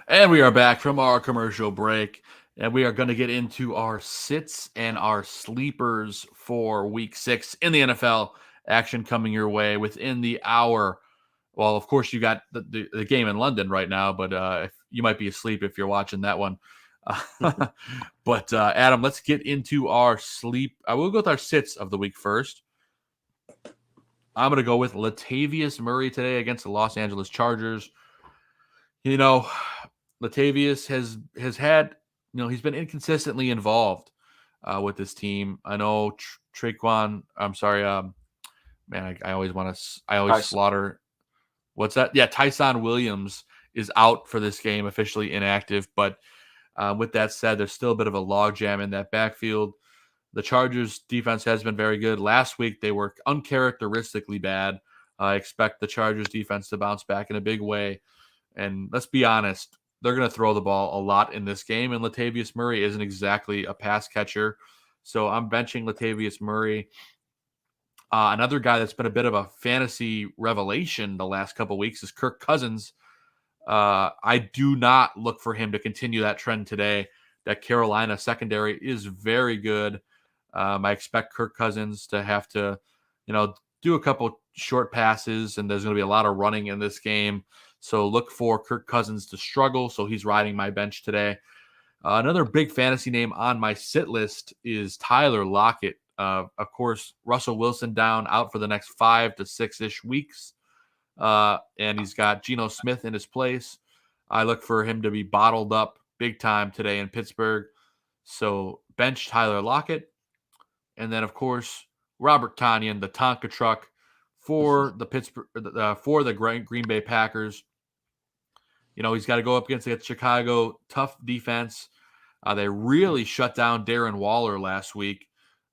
And we are back from our commercial break, and we are going to get into our sits and our sleepers for Week 6 in the NFL. Action coming your way within the hour. Well, of course, you got the game in London right now, but if you might be asleep if you're watching that one. But Adam, let's get into our sleep. I will go with our sits of the week first. I'm going to go with Latavius Murray today against the Los Angeles Chargers. You know, Latavius has had, he's been inconsistently involved with this team. I know Traquan, I'm sorry, man, I always slaughter. What's that? Yeah, Tyson Williams is out for this game, officially inactive. But with that said, there's still a bit of a logjam in that backfield. The Chargers defense has been very good. Last week, they were uncharacteristically bad. I expect the Chargers defense to bounce back in a big way. And let's be honest, they're going to throw the ball a lot in this game, and Latavius Murray isn't exactly a pass catcher. So I'm benching Latavius Murray. Another guy that's been a bit of a fantasy revelation the last couple of weeks is Kirk Cousins. I do not look for him to continue that trend today. That Carolina secondary is very good. I expect Kirk Cousins to have to, do a couple short passes, and there's going to be a lot of running in this game. So look for Kirk Cousins to struggle. So he's riding my bench today. Another big fantasy name on my sit list is Tyler Lockett. Of course, Russell Wilson out for the next 5 to 6-ish weeks. And he's got Geno Smith in his place. I look for him to be bottled up big time today in Pittsburgh. So bench Tyler Lockett. And then, of course, Robert Tonyan, the Tonka truck for the Green Bay Packers. He's got to go up against Chicago, tough defense. They really shut down Darren Waller last week,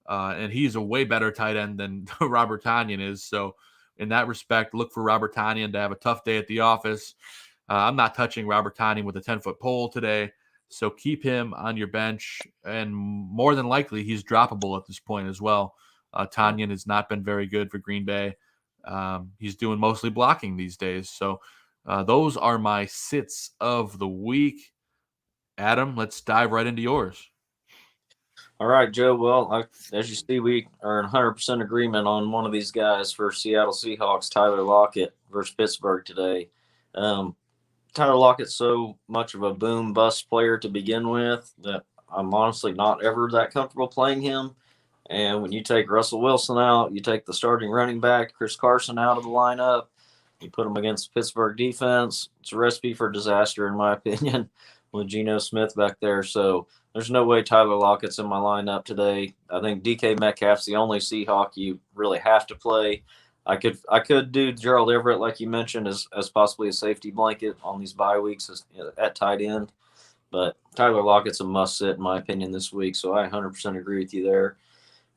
and he's a way better tight end than Robert Tonyan is. So in that respect, look for Robert Tonyan to have a tough day at the office. I'm not touching Robert Tonyan with a 10-foot pole today, so keep him on your bench, and more than likely he's droppable at this point as well. Tonyan has not been very good for Green Bay. He's doing mostly blocking these days. So those are my sits of the week. Adam, let's dive right into yours. All right, Joe. Well, as you see, we are in 100% agreement on one of these guys for Seattle Seahawks, Tyler Lockett versus Pittsburgh today. Tyler Lockett's so much of a boom-bust player to begin with that I'm honestly not ever that comfortable playing him. And when you take Russell Wilson out, you take the starting running back, Chris Carson, out of the lineup, you put him against the Pittsburgh defense, it's a recipe for disaster, in my opinion, with Geno Smith back there. So there's no way Tyler Lockett's in my lineup today. I think DK Metcalf's the only Seahawk you really have to play. I could do Gerald Everett, like you mentioned, as possibly a safety blanket on these bye weeks at tight end. But Tyler Lockett's a must-sit, in my opinion, this week. So I 100% agree with you there.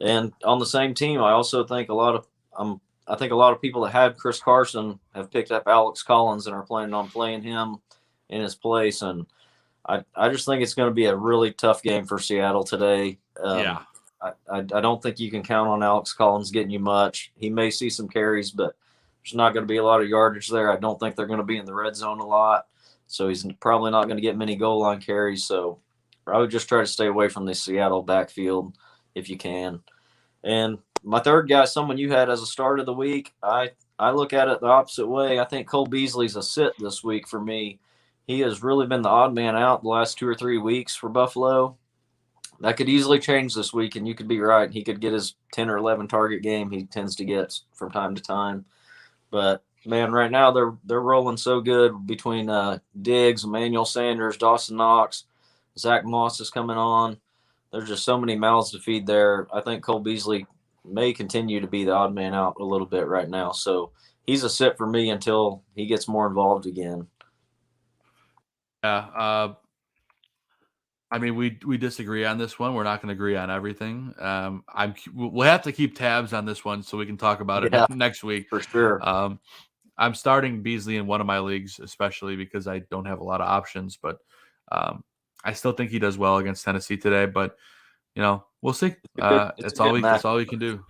And on the same team, I also think a lot of people that had Chris Carson have picked up Alex Collins and are planning on playing him in his place. And I just think it's going to be a really tough game for Seattle today. I don't think you can count on Alex Collins getting you much. He may see some carries, but there's not going to be a lot of yardage there. I don't think they're going to be in the red zone a lot. So he's probably not going to get many goal line carries. So I would just try to stay away from the Seattle backfield if you can. And my third guy, someone you had as a start of the week, I look at it the opposite way. I think Cole Beasley's a sit this week for me. He has really been the odd man out the last 2 or 3 weeks for Buffalo. That could easily change this week, and you could be right. He could get his 10 or 11 target game he tends to get from time to time. But, man, right now they're rolling so good between Diggs, Emmanuel Sanders, Dawson Knox, Zach Moss is coming on. There's just so many mouths to feed there. I think Cole Beasley may continue to be the odd man out a little bit right now. So he's a sit for me until he gets more involved again. Yeah. I mean, we disagree on this one. We're not going to agree on everything. We'll have to keep tabs on this one so we can talk about it next week. For sure. I'm starting Beasley in one of my leagues, especially because I don't have a lot of options, but I still think he does well against Tennessee today, but we'll see. That's all we can do.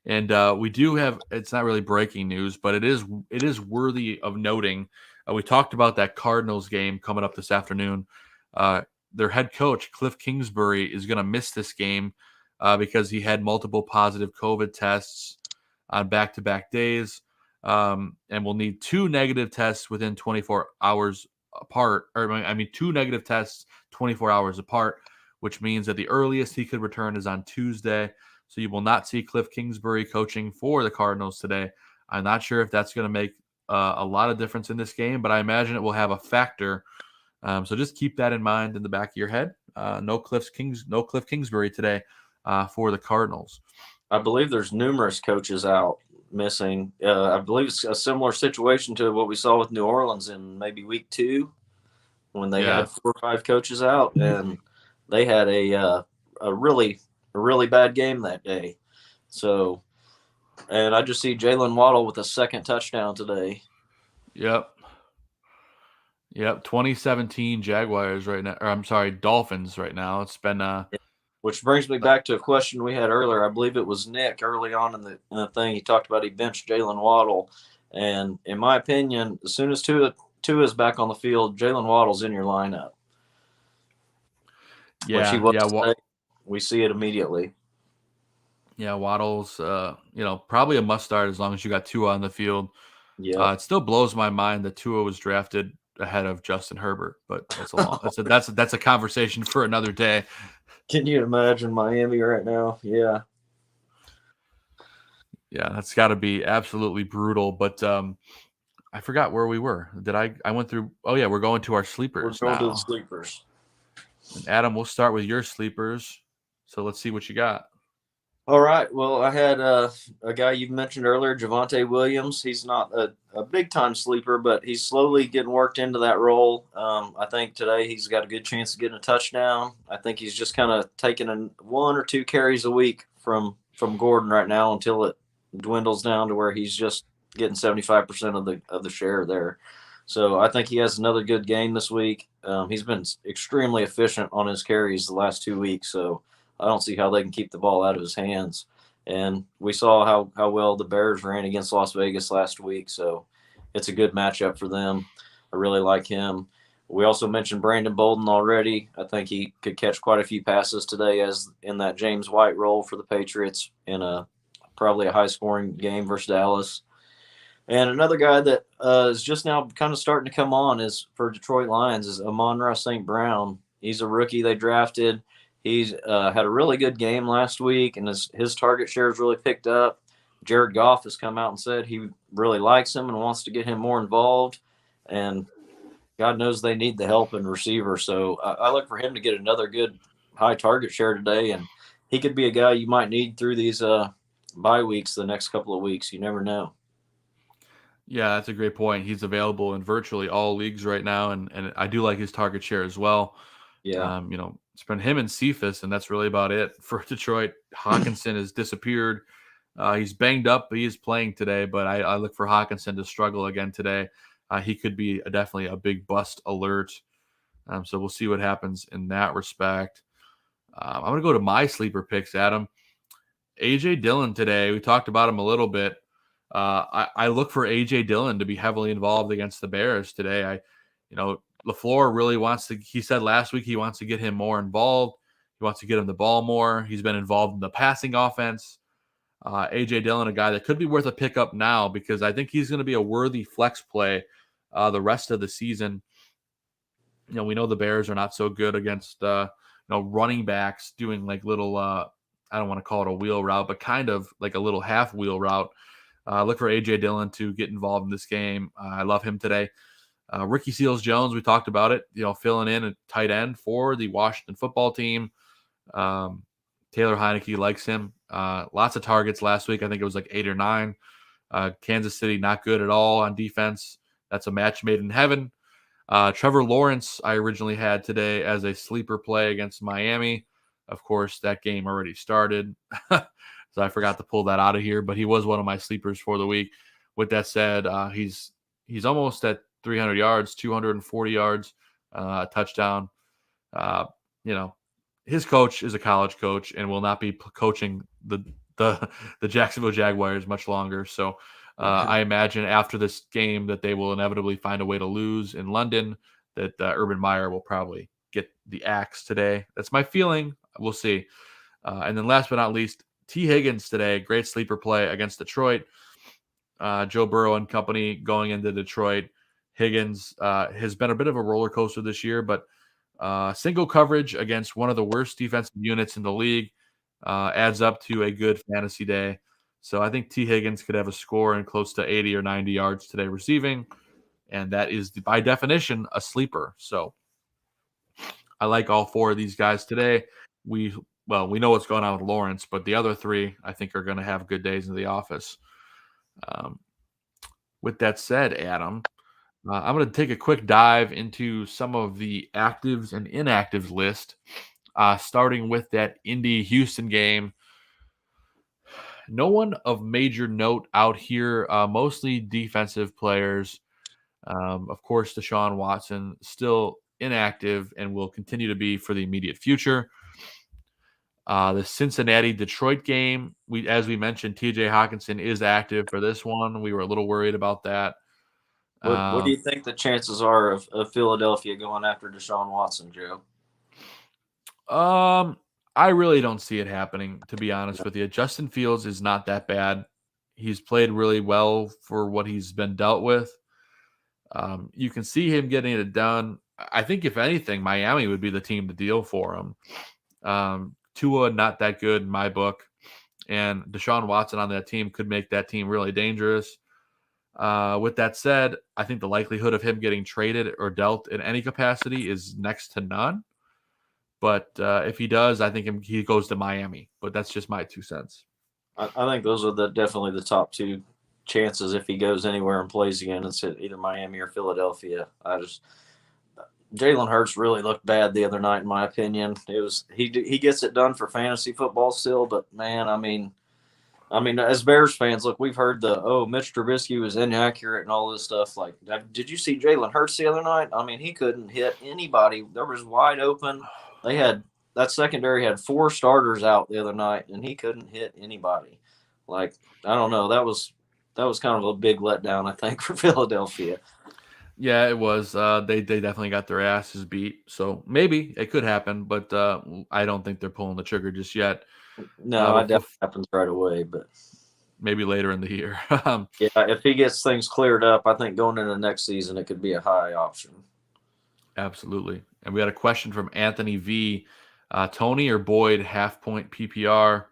And we do have, it's not really breaking news, but it is worthy of noting. We talked about that Cardinals game coming up this afternoon. Their head coach, Cliff Kingsbury, is going to miss this game because he had multiple positive COVID tests on back-to-back days, and will need 2 negative tests within 24 hours apart. Or 2 negative tests 24 hours apart, which means that the earliest he could return is on Tuesday. So you will not see Cliff Kingsbury coaching for the Cardinals today. I'm not sure if that's going to make a lot of difference in this game, but I imagine it will have a factor. So just keep that in mind in the back of your head. No Cliff Kingsbury today for the Cardinals. I believe there's numerous coaches out missing. I believe it's a similar situation to what we saw with New Orleans in maybe week 2 when they had 4 or 5 coaches out, and they had a really bad game that day. So, and I just see Jalen Waddle with a second touchdown today. Yep. 2017 Jaguars right now, or I'm sorry, Dolphins right now. It's been which brings me back to a question we had earlier. I believe it was Nick early on in the thing. He talked about he benched Jalen Waddle, and in my opinion, as soon as Tua is back on the field, Jalen Waddle's in your lineup. We see it immediately. Yeah, Waddle's probably a must start as long as you got Tua on the field. Yeah, it still blows my mind that Tua was drafted ahead of Justin Herbert, but that's a conversation for another day. Can you imagine Miami right now? Yeah, that's got to be absolutely brutal. But I forgot where we were. I went through? Oh yeah, we're going to our sleepers. We're going now. to the sleepers. And Adam, we'll start with your sleepers. So let's see what you got. All right. Well, I had a guy you mentioned earlier, Javonte Williams. He's not a big-time sleeper, but he's slowly getting worked into that role. I think today he's got a good chance of getting a touchdown. I think he's just kind of taking 1 or 2 carries a week from Gordon right now until it dwindles down to where he's just getting 75% of the share there. So I think he has another good game this week. He's been extremely efficient on his carries the last 2 weeks, so I don't see how they can keep the ball out of his hands. And we saw how well the Bears ran against Las Vegas last week, so it's a good matchup for them. I really like him. We also mentioned Brandon Bolden already. I think he could catch quite a few passes today as in that James White role for the Patriots in probably a high-scoring game versus Dallas. And another guy that is just now kind of starting to come on is for Detroit Lions is Amon-Ra St. Brown. He's a rookie they drafted. He's had a really good game last week, and his target share has really picked up. Jared Goff has come out and said he really likes him and wants to get him more involved. And God knows they need the help in receiver. So I look for him to get another good high target share today, and he could be a guy you might need through these bye weeks the next couple of weeks. You never know. Yeah, that's a great point. He's available in virtually all leagues right now, and I do like his target share as well. Yeah. It's been him and Cephas, and that's really about it for Detroit. Hawkinson has disappeared. He's banged up, but he is playing today. But I look for Hawkinson to struggle again today. He could be definitely a big bust alert. So we'll see what happens in that respect. I'm going to go to my sleeper picks, Adam. A.J. Dillon today. We talked about him a little bit. I look for A.J. Dillon to be heavily involved against the Bears today. LaFleur really wants to – he said last week he wants to get him more involved. He wants to get him the ball more. He's been involved in the passing offense. A.J. Dillon, a guy that could be worth a pickup now because I think he's going to be a worthy flex play the rest of the season. We know the Bears are not so good against running backs doing like little I don't want to call it a wheel route, but kind of like a little half wheel route. Look for A.J. Dillon to get involved in this game. I love him today. Ricky Seals-Jones, we talked about it, filling in at tight end for the Washington football team. Taylor Heineke likes him. Lots of targets last week. I think it was like 8 or 9. Kansas City, not good at all on defense. That's a match made in heaven. Trevor Lawrence, I originally had today as a sleeper play against Miami. Of course, that game already started. So I forgot to pull that out of here, but he was one of my sleepers for the week. With that said, he's almost at 300 yards, 240 yards, touchdown. His coach is a college coach and will not be coaching the Jacksonville Jaguars much longer. So I imagine after this game that they will inevitably find a way to lose in London, that Urban Meyer will probably get the axe today. That's my feeling. We'll see. And then last but not least, T. Higgins today, great sleeper play against Detroit. Joe Burrow and company going into Detroit. Higgins has been a bit of a roller coaster this year, but single coverage against one of the worst defensive units in the league adds up to a good fantasy day. So I think T. Higgins could have a score in close to 80 or 90 yards today receiving, and that is, by definition, a sleeper. So I like all 4 of these guys today. We know what's going on with Lawrence, but the other 3, I think, are going to have good days in the office. With that said, Adam, I'm going to take a quick dive into some of the actives and inactives list, starting with that Indy-Houston game. No one of major note out here, mostly defensive players. Of course, Deshaun Watson still inactive and will continue to be for the immediate future. The Cincinnati-Detroit game, as we mentioned, T.J. Hawkinson is active for this one. We were a little worried about that. What do you think the chances are of Philadelphia going after Deshaun Watson, Joe? I really don't see it happening, to be honest with you. Justin Fields is not that bad. He's played really well for what he's been dealt with. You can see him getting it done. I think, if anything, Miami would be the team to deal for him. Tua, not that good in my book. And Deshaun Watson on that team could make that team really dangerous. With that said, I think the likelihood of him getting traded or dealt in any capacity is next to none. But if he does, I think he goes to Miami. But that's just my 2 cents. I think those are definitely the top 2 chances if he goes anywhere and plays again. It's either Miami or Philadelphia. Jalen Hurts really looked bad the other night, in my opinion. He gets it done for fantasy football still, but man, I mean, as Bears fans, look, we've heard Mitch Trubisky was inaccurate and all this stuff. Like, did you see Jalen Hurts the other night? I mean, he couldn't hit anybody. There was wide open. That secondary had 4 starters out the other night, and he couldn't hit anybody. Like, I don't know. That was kind of a big letdown, I think, for Philadelphia. Yeah, it was. They definitely got their asses beat. So maybe it could happen, but I don't think they're pulling the trigger just yet. No, it definitely happens right away, but maybe later in the year. Yeah, if he gets things cleared up, I think going into next season, it could be a high option. Absolutely. And we got a question from Anthony V. Tony or Boyd, half-point PPR.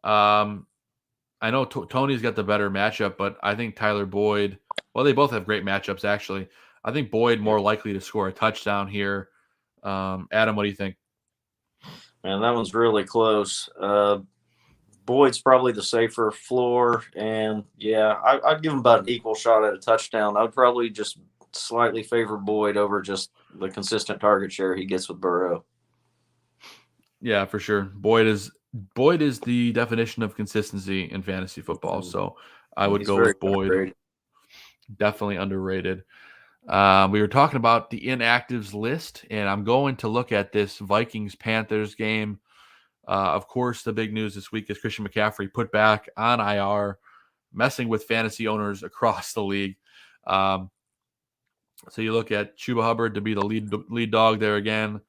I know Tony's got the better matchup, but I think Tyler Boyd, well, they both have great matchups, actually. I think Boyd more likely to score a touchdown here. Adam, what do you think? Man, that one's really close. Boyd's probably the safer floor, and yeah, I'd give him about an equal shot at a touchdown. I'd probably just slightly favor Boyd over just the consistent target share he gets with Burrow. Yeah, for sure. Boyd is the definition of consistency in fantasy football, so I would go with Boyd. Underrated. Definitely underrated. We were talking about the inactives list, and I'm going to look at this Vikings-Panthers game. Of course, the big news this week is Christian McCaffrey put back on IR, messing with fantasy owners across the league. So you look at Chuba Hubbard to be the lead dog there again.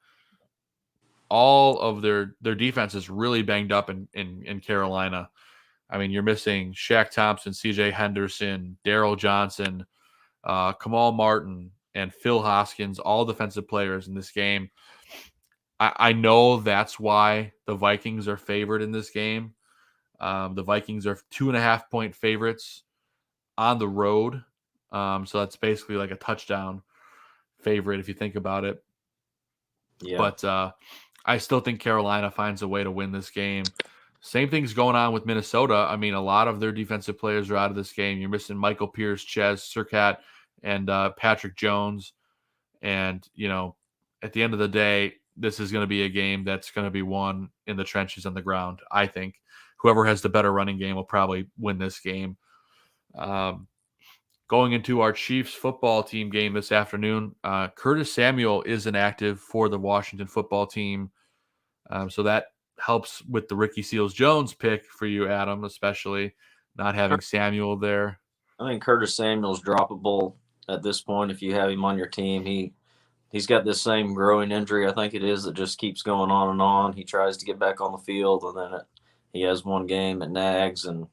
All of their defense is really banged up in Carolina. I mean, you're missing Shaq Thompson, CJ Henderson, Darrell Johnson, Kamal Martin, and Phil Hoskins, all defensive players in this game. I know that's why the Vikings are favored in this game. The Vikings are 2.5-point favorites on the road. So that's basically like a touchdown favorite if you think about it. Yeah. But I still think Carolina finds a way to win this game. Same thing's going on with Minnesota. I mean, a lot of their defensive players are out of this game. You're missing Michael Pierce, Ches Surkat, and Patrick Jones. And, at the end of the day, this is going to be a game that's going to be won in the trenches on the ground, I think. Whoever has the better running game will probably win this game. Going into our Chiefs football team game this afternoon, Curtis Samuel is inactive for the Washington football team. So that helps with the Ricky Seals-Jones pick for you, Adam, especially not having Samuel there. I think Curtis Samuel's droppable at this point if you have him on your team. He's got this same growing injury, I think it is, that just keeps going on and on. He tries to get back on the field, and then he has one game, it nags. And,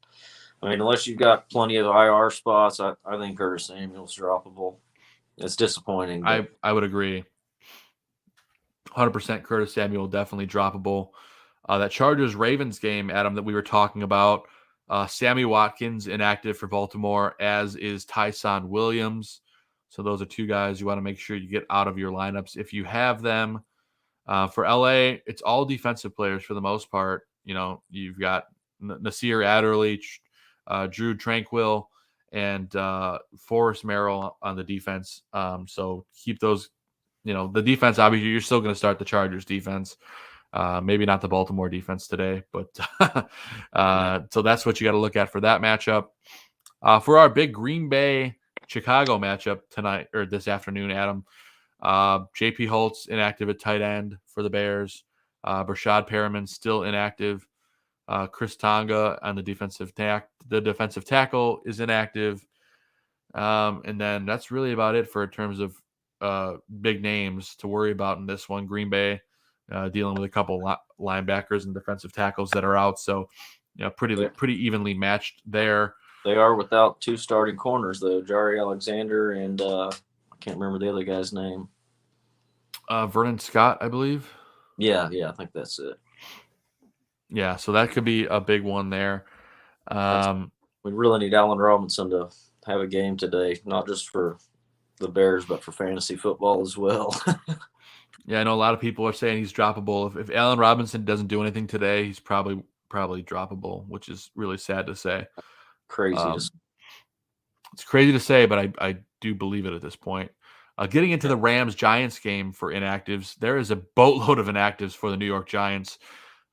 I mean, unless you've got plenty of IR spots, I think Curtis Samuel's droppable. It's disappointing. But I would agree. 100% Curtis Samuel, definitely droppable. That Chargers-Ravens game, Adam, that we were talking about, Sammy Watkins inactive for Baltimore, as is Tyson Williams. So those are two guys you want to make sure you get out of your lineups if you have them. For LA, it's all defensive players for the most part. You've got Nasir Adderley, Drew Tranquil, and Forrest Merrill on the defense. So keep those, the defense, obviously, you're still going to start the Chargers defense. Maybe not the Baltimore defense today, but so that's what you got to look at for that matchup. For our big Green Bay Chicago matchup tonight or this afternoon, Adam, JP Holtz inactive at tight end for the Bears. Brashad Perriman still inactive. Chris Tonga on the defensive tackle is inactive. And then that's really about it in terms of big names to worry about in this one. Green Bay dealing with a couple linebackers and defensive tackles that are out. So, pretty evenly matched there. They are without two starting corners, though. Jari Alexander and I can't remember the other guy's name. Vernon Scott, I believe. Yeah, I think that's it. Yeah, so that could be a big one there. We really need Allen Robinson to have a game today, not just for the Bears, but for fantasy football as well. Yeah, I know a lot of people are saying he's droppable. If Allen Robinson doesn't do anything today, he's probably droppable, which is really sad to say. Crazy. It's crazy to say, but I do believe it at this point. Getting into the Rams-Giants game for inactives, there is a boatload of inactives for the New York Giants.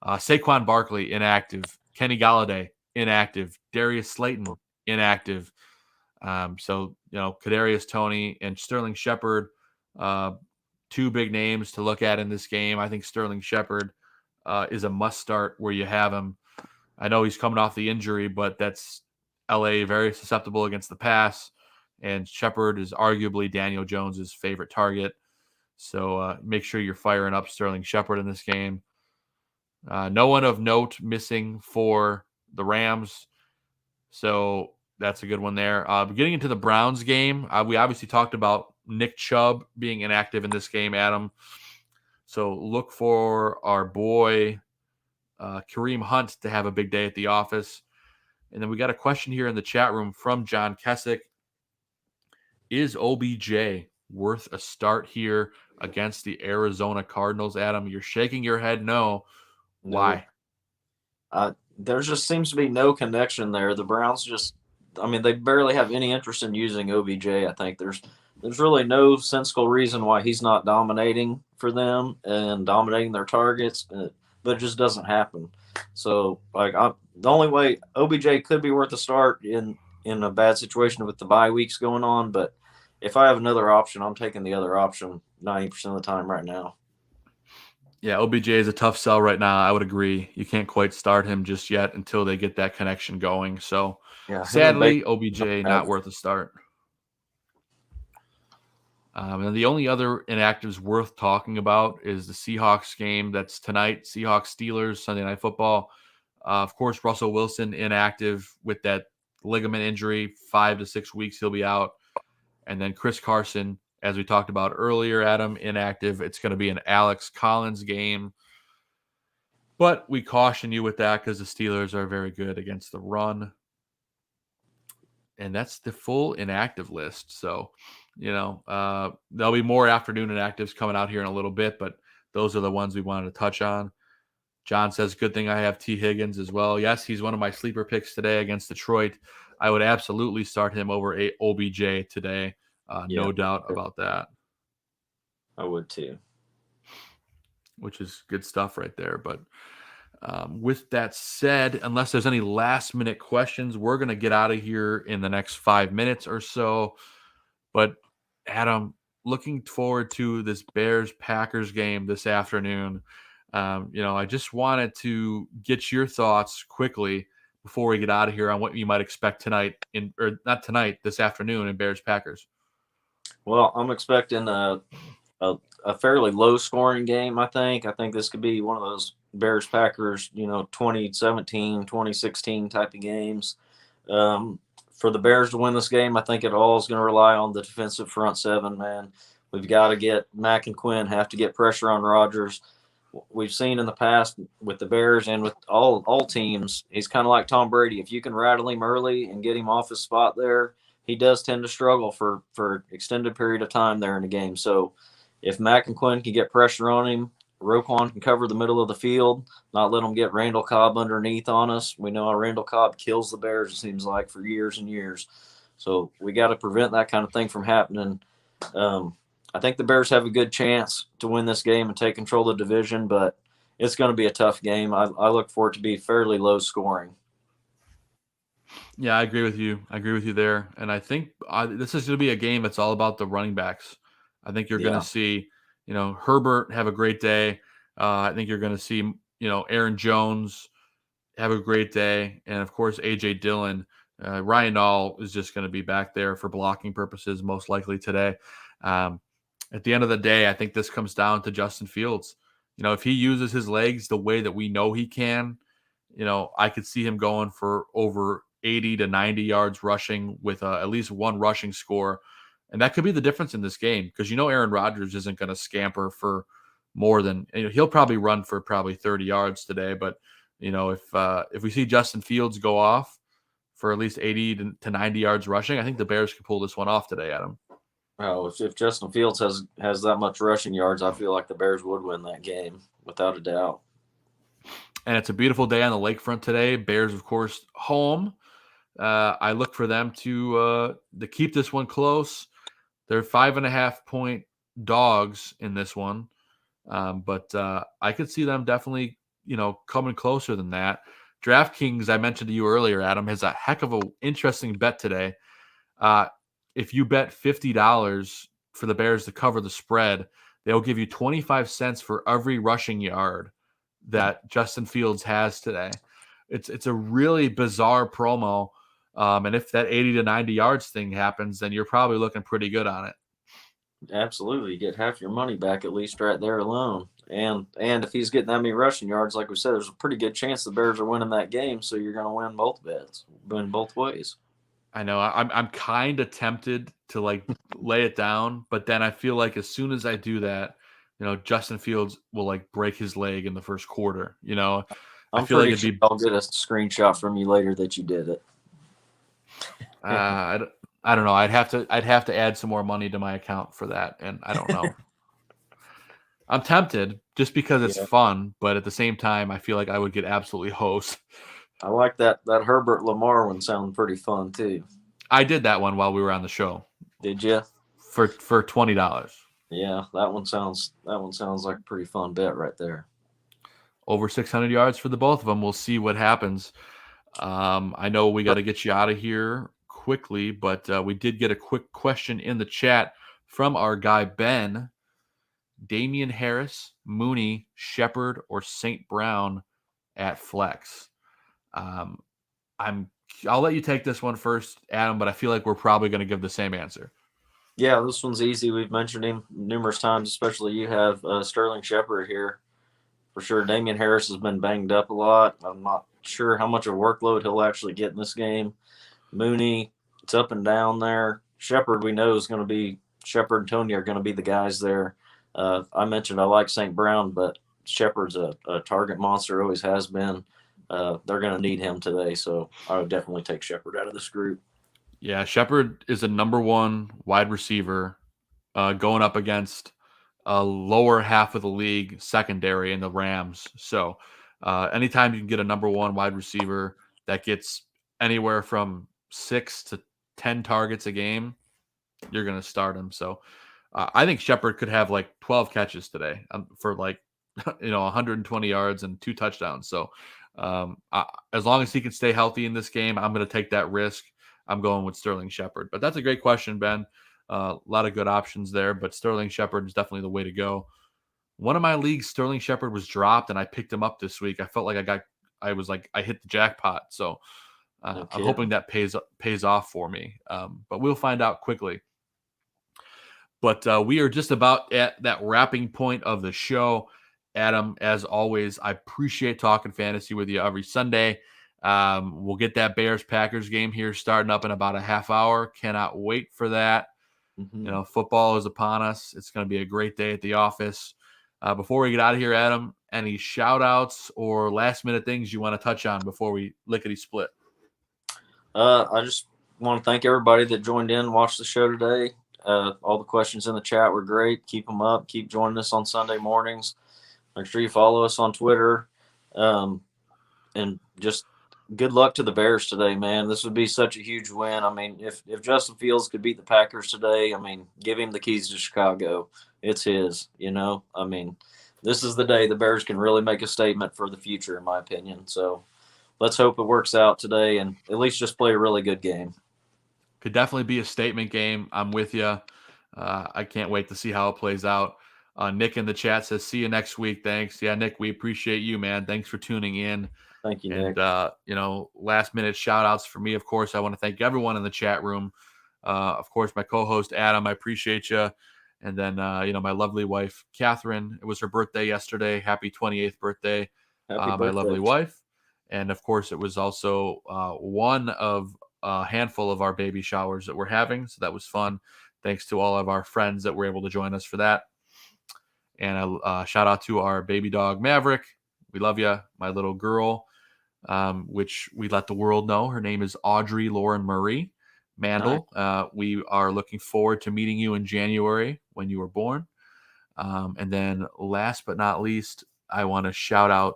Saquon Barkley, inactive. Kenny Galladay, inactive. Darius Slayton, inactive. So, Kadarius Toney and Sterling Shepard, two big names to look at in this game. I think Sterling Shepard is a must start where you have him. I know he's coming off the injury, but that's LA very susceptible against the pass, and Shepard is arguably Daniel Jones's favorite target. So make sure you're firing up Sterling Shepard in this game. No one of note missing for the Rams, so that's a good one there. Getting into the Browns game, we obviously talked about Nick Chubb being inactive in this game, Adam. So look for our boy Kareem Hunt to have a big day at the office. And then we got a question here in the chat room from John Kessick. Is OBJ worth a start here against the Arizona Cardinals, Adam? You're shaking your head no. Why? There just seems to be no connection there. The Browns they barely have any interest in using OBJ. I think there's really no sensible reason why he's not dominating for them and dominating their targets, but it just doesn't happen. So, the only way OBJ could be worth a start in a bad situation with the bye weeks going on, but if I have another option, I'm taking the other option 90% of the time right now. Yeah, OBJ is a tough sell right now. I would agree. You can't quite start him just yet until they get that connection going. So, sadly, OBJ not worth a start. And the only other inactives worth talking about is the Seahawks game that's tonight. Seahawks-Steelers, Sunday Night Football. Of course, Russell Wilson inactive with that ligament injury. 5 to 6 weeks he'll be out. And then Chris Carson, as we talked about earlier, Adam, inactive. It's going to be an Alex Collins game. But we caution you with that because the Steelers are very good against the run. And that's the full inactive list. So, there'll be more afternoon inactives coming out here in a little bit, but those are the ones we wanted to touch on. John says, good thing I have T. Higgins as well. Yes, he's one of my sleeper picks today against Detroit. I would absolutely start him over OBJ today. No doubt about that. I would too. Which is good stuff right there. But with that said, unless there's any last minute questions, we're going to get out of here in the next 5 minutes or so. But Adam, looking forward to this Bears-Packers game this afternoon. I just wanted to get your thoughts quickly before we get out of here on what you might expect tonight this afternoon in Bears-Packers. Well, I'm expecting a fairly low-scoring game, I think. I think this could be one of those Bears-Packers, 2017, 2016 type of games. For the Bears to win this game, I think it all is going to rely on the defensive front seven, man. We've got to get Mack and Quinn, have to get pressure on Rodgers. We've seen in the past with the Bears and with all teams, he's kind of like Tom Brady. If you can rattle him early and get him off his spot there, he does tend to struggle for extended period of time there in the game. So if Mack and Quinn can get pressure on him, Roquan can cover the middle of the field, not let them get Randall Cobb underneath on us. We know how Randall Cobb kills the Bears, it seems like, for years and years. So we got to prevent that kind of thing from happening. I think the Bears have a good chance to win this game and take control of the division, but it's going to be a tough game. I look for it to be fairly low scoring. Yeah, I agree with you. There. And I think this is going to be a game that's all about the running backs. I think you're going to see, Herbert have a great day. I think you're going to see, Aaron Jones have a great day. And, of course, A.J. Dillon. Ryan Nall is just going to be back there for blocking purposes most likely today. At the end of the day, I think this comes down to Justin Fields. If he uses his legs the way that we know he can, I could see him going for over 80 to 90 yards rushing with at least one rushing score. And that could be the difference in this game because Aaron Rodgers isn't going to scamper for more than he'll probably run for probably 30 yards today. But if we see Justin Fields go off for at least 80 to 90 yards rushing, I think the Bears could pull this one off today, Adam. Oh, if Justin Fields has that much rushing yards, I feel like the Bears would win that game without a doubt. And it's a beautiful day on the lakefront today. Bears, of course, home. I look for them to keep this one close. They're 5.5-point dogs in this one, but I could see them definitely, coming closer than that. DraftKings, I mentioned to you earlier, Adam, has a heck of an interesting bet today. If you bet $50 for the Bears to cover the spread, they'll give you 25 cents for every rushing yard that Justin Fields has today. It's a really bizarre promo. And if that 80 to 90 yards thing happens, then you're probably looking pretty good on it. Absolutely. You get half your money back at least right there alone. And if he's getting that many rushing yards, like we said, there's a pretty good chance the Bears are winning that game. So you're going to win both bets, win both ways. I know I'm kind of tempted to lay it down, but then I feel like as soon as I do that, Justin Fields will like break his leg in the first quarter. I I'm feel like pretty it'd sure be. I'll get a screenshot from you later that you did it. I don't know. I'd have to add some more money to my account for that, and I don't know. I'm tempted just because it's fun, but at the same time, I feel like I would get absolutely hosed. I like that Herbert Lamar one sounded pretty fun too. I did that one while we were on the show. Did you? For $20. Yeah, that one sounds like a pretty fun bet right there. Over 600 yards for the both of them. We'll see what happens. I know we got to get you out of here quickly, but we did get a quick question in the chat from our guy Ben. Damian Harris, Mooney, Shepard, or St. Brown at flex. I'll let you take this one first, Adam, but I feel like we're probably going to give the same answer. Yeah, this one's easy. We've mentioned him numerous times, especially you have Sterling Shepard here. For sure, Damian Harris has been banged up a lot. I'm not sure how much of a workload he'll actually get in this game. Mooney, it's up and down there. Shepard, we know is going to be – Shepard and Tony are going to be the guys there. I mentioned I like St. Brown, but Shepard's a target monster, always has been. They're going to need him today, so I would definitely take Shepard out of this group. Yeah, Shepard is a number one wide receiver going up against a lower half of the league secondary in the Rams. So anytime you can get a number one wide receiver that gets anywhere from 6 to 10 targets a game, you're going to start him. So I think Shepard could have like 12 catches today for like 120 yards and 2 touchdowns. So as long as he can stay healthy in this game, I'm going to take that risk. I'm going with Sterling Shepard. But that's a great question, Ben. A lot of good options there, but Sterling Shepard is definitely the way to go. One of my leagues, Sterling Shepard was dropped, and I picked him up this week. I felt like I hit the jackpot. So I'm hoping that pays off for me. But we'll find out quickly. But we are just about at that wrapping point of the show. Adam, as always, I appreciate talking fantasy with you every Sunday. We'll get that Bears-Packers game here starting up in about a half hour. Cannot wait for that. Mm-hmm. Football is upon us. It's going to be a great day at the office. Before we get out of here, Adam, any shout-outs or last-minute things you want to touch on before we lickety-split? I just want to thank everybody that joined in, watched the show today. All the questions in the chat were great. Keep them up. Keep joining us on Sunday mornings. Make sure you follow us on Twitter. And just good luck to the Bears today, man. This would be such a huge win. I mean, if Justin Fields could beat the Packers today, I mean, give him the keys to Chicago. It's his, I mean, this is the day the Bears can really make a statement for the future, in my opinion. So let's hope it works out today and at least just play a really good game. Could definitely be a statement game. I'm with you. I can't wait to see how it plays out. Nick in the chat says, see you next week. Thanks. Yeah, Nick, we appreciate you, man. Thanks for tuning in. Thank you, Nick. And, last minute shout outs for me. Of course, I want to thank everyone in the chat room. Of course, my co-host, Adam, I appreciate you. And then, my lovely wife, Catherine. It was her birthday yesterday. Happy 28th birthday, my lovely wife. And of course, it was also one of a handful of our baby showers that we're having. So that was fun. Thanks to all of our friends that were able to join us for that. And shout out to our baby dog, Maverick. We love you, my little girl, which we let the world know. Her name is Audrey Lauren Marie Mandel. Nice. We are looking forward to meeting you in January when you were born. And then last but not least, I want to shout out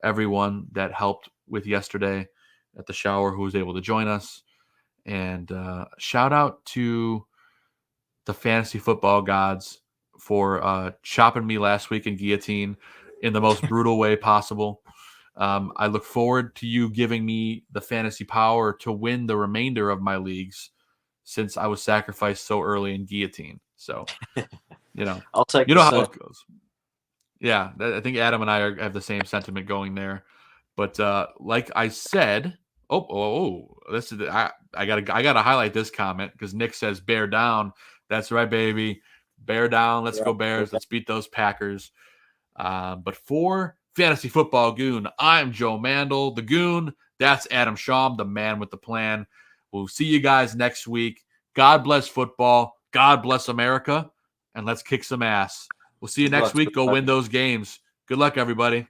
everyone that helped with yesterday at the shower who was able to join us. And shout out to the fantasy football gods for chopping me last week in guillotine in the most brutal way possible. I look forward to you giving me the fantasy power to win the remainder of my leagues since I was sacrificed so early in guillotine. So, I'll take how it goes. Yeah, I think Adam and I have the same sentiment going there. But like I said, this is I gotta highlight this comment because Nick says bear down. That's right, baby. Bear down. Let's go Bears. Let's beat those Packers. But for Fantasy Football Goon, I'm Joe Mandel, the Goon. That's Adam Schaum, the man with the plan. We'll see you guys next week. God bless football. God bless America. And let's kick some ass. We'll see you Good next luck. week. Go win those games. Good luck, everybody.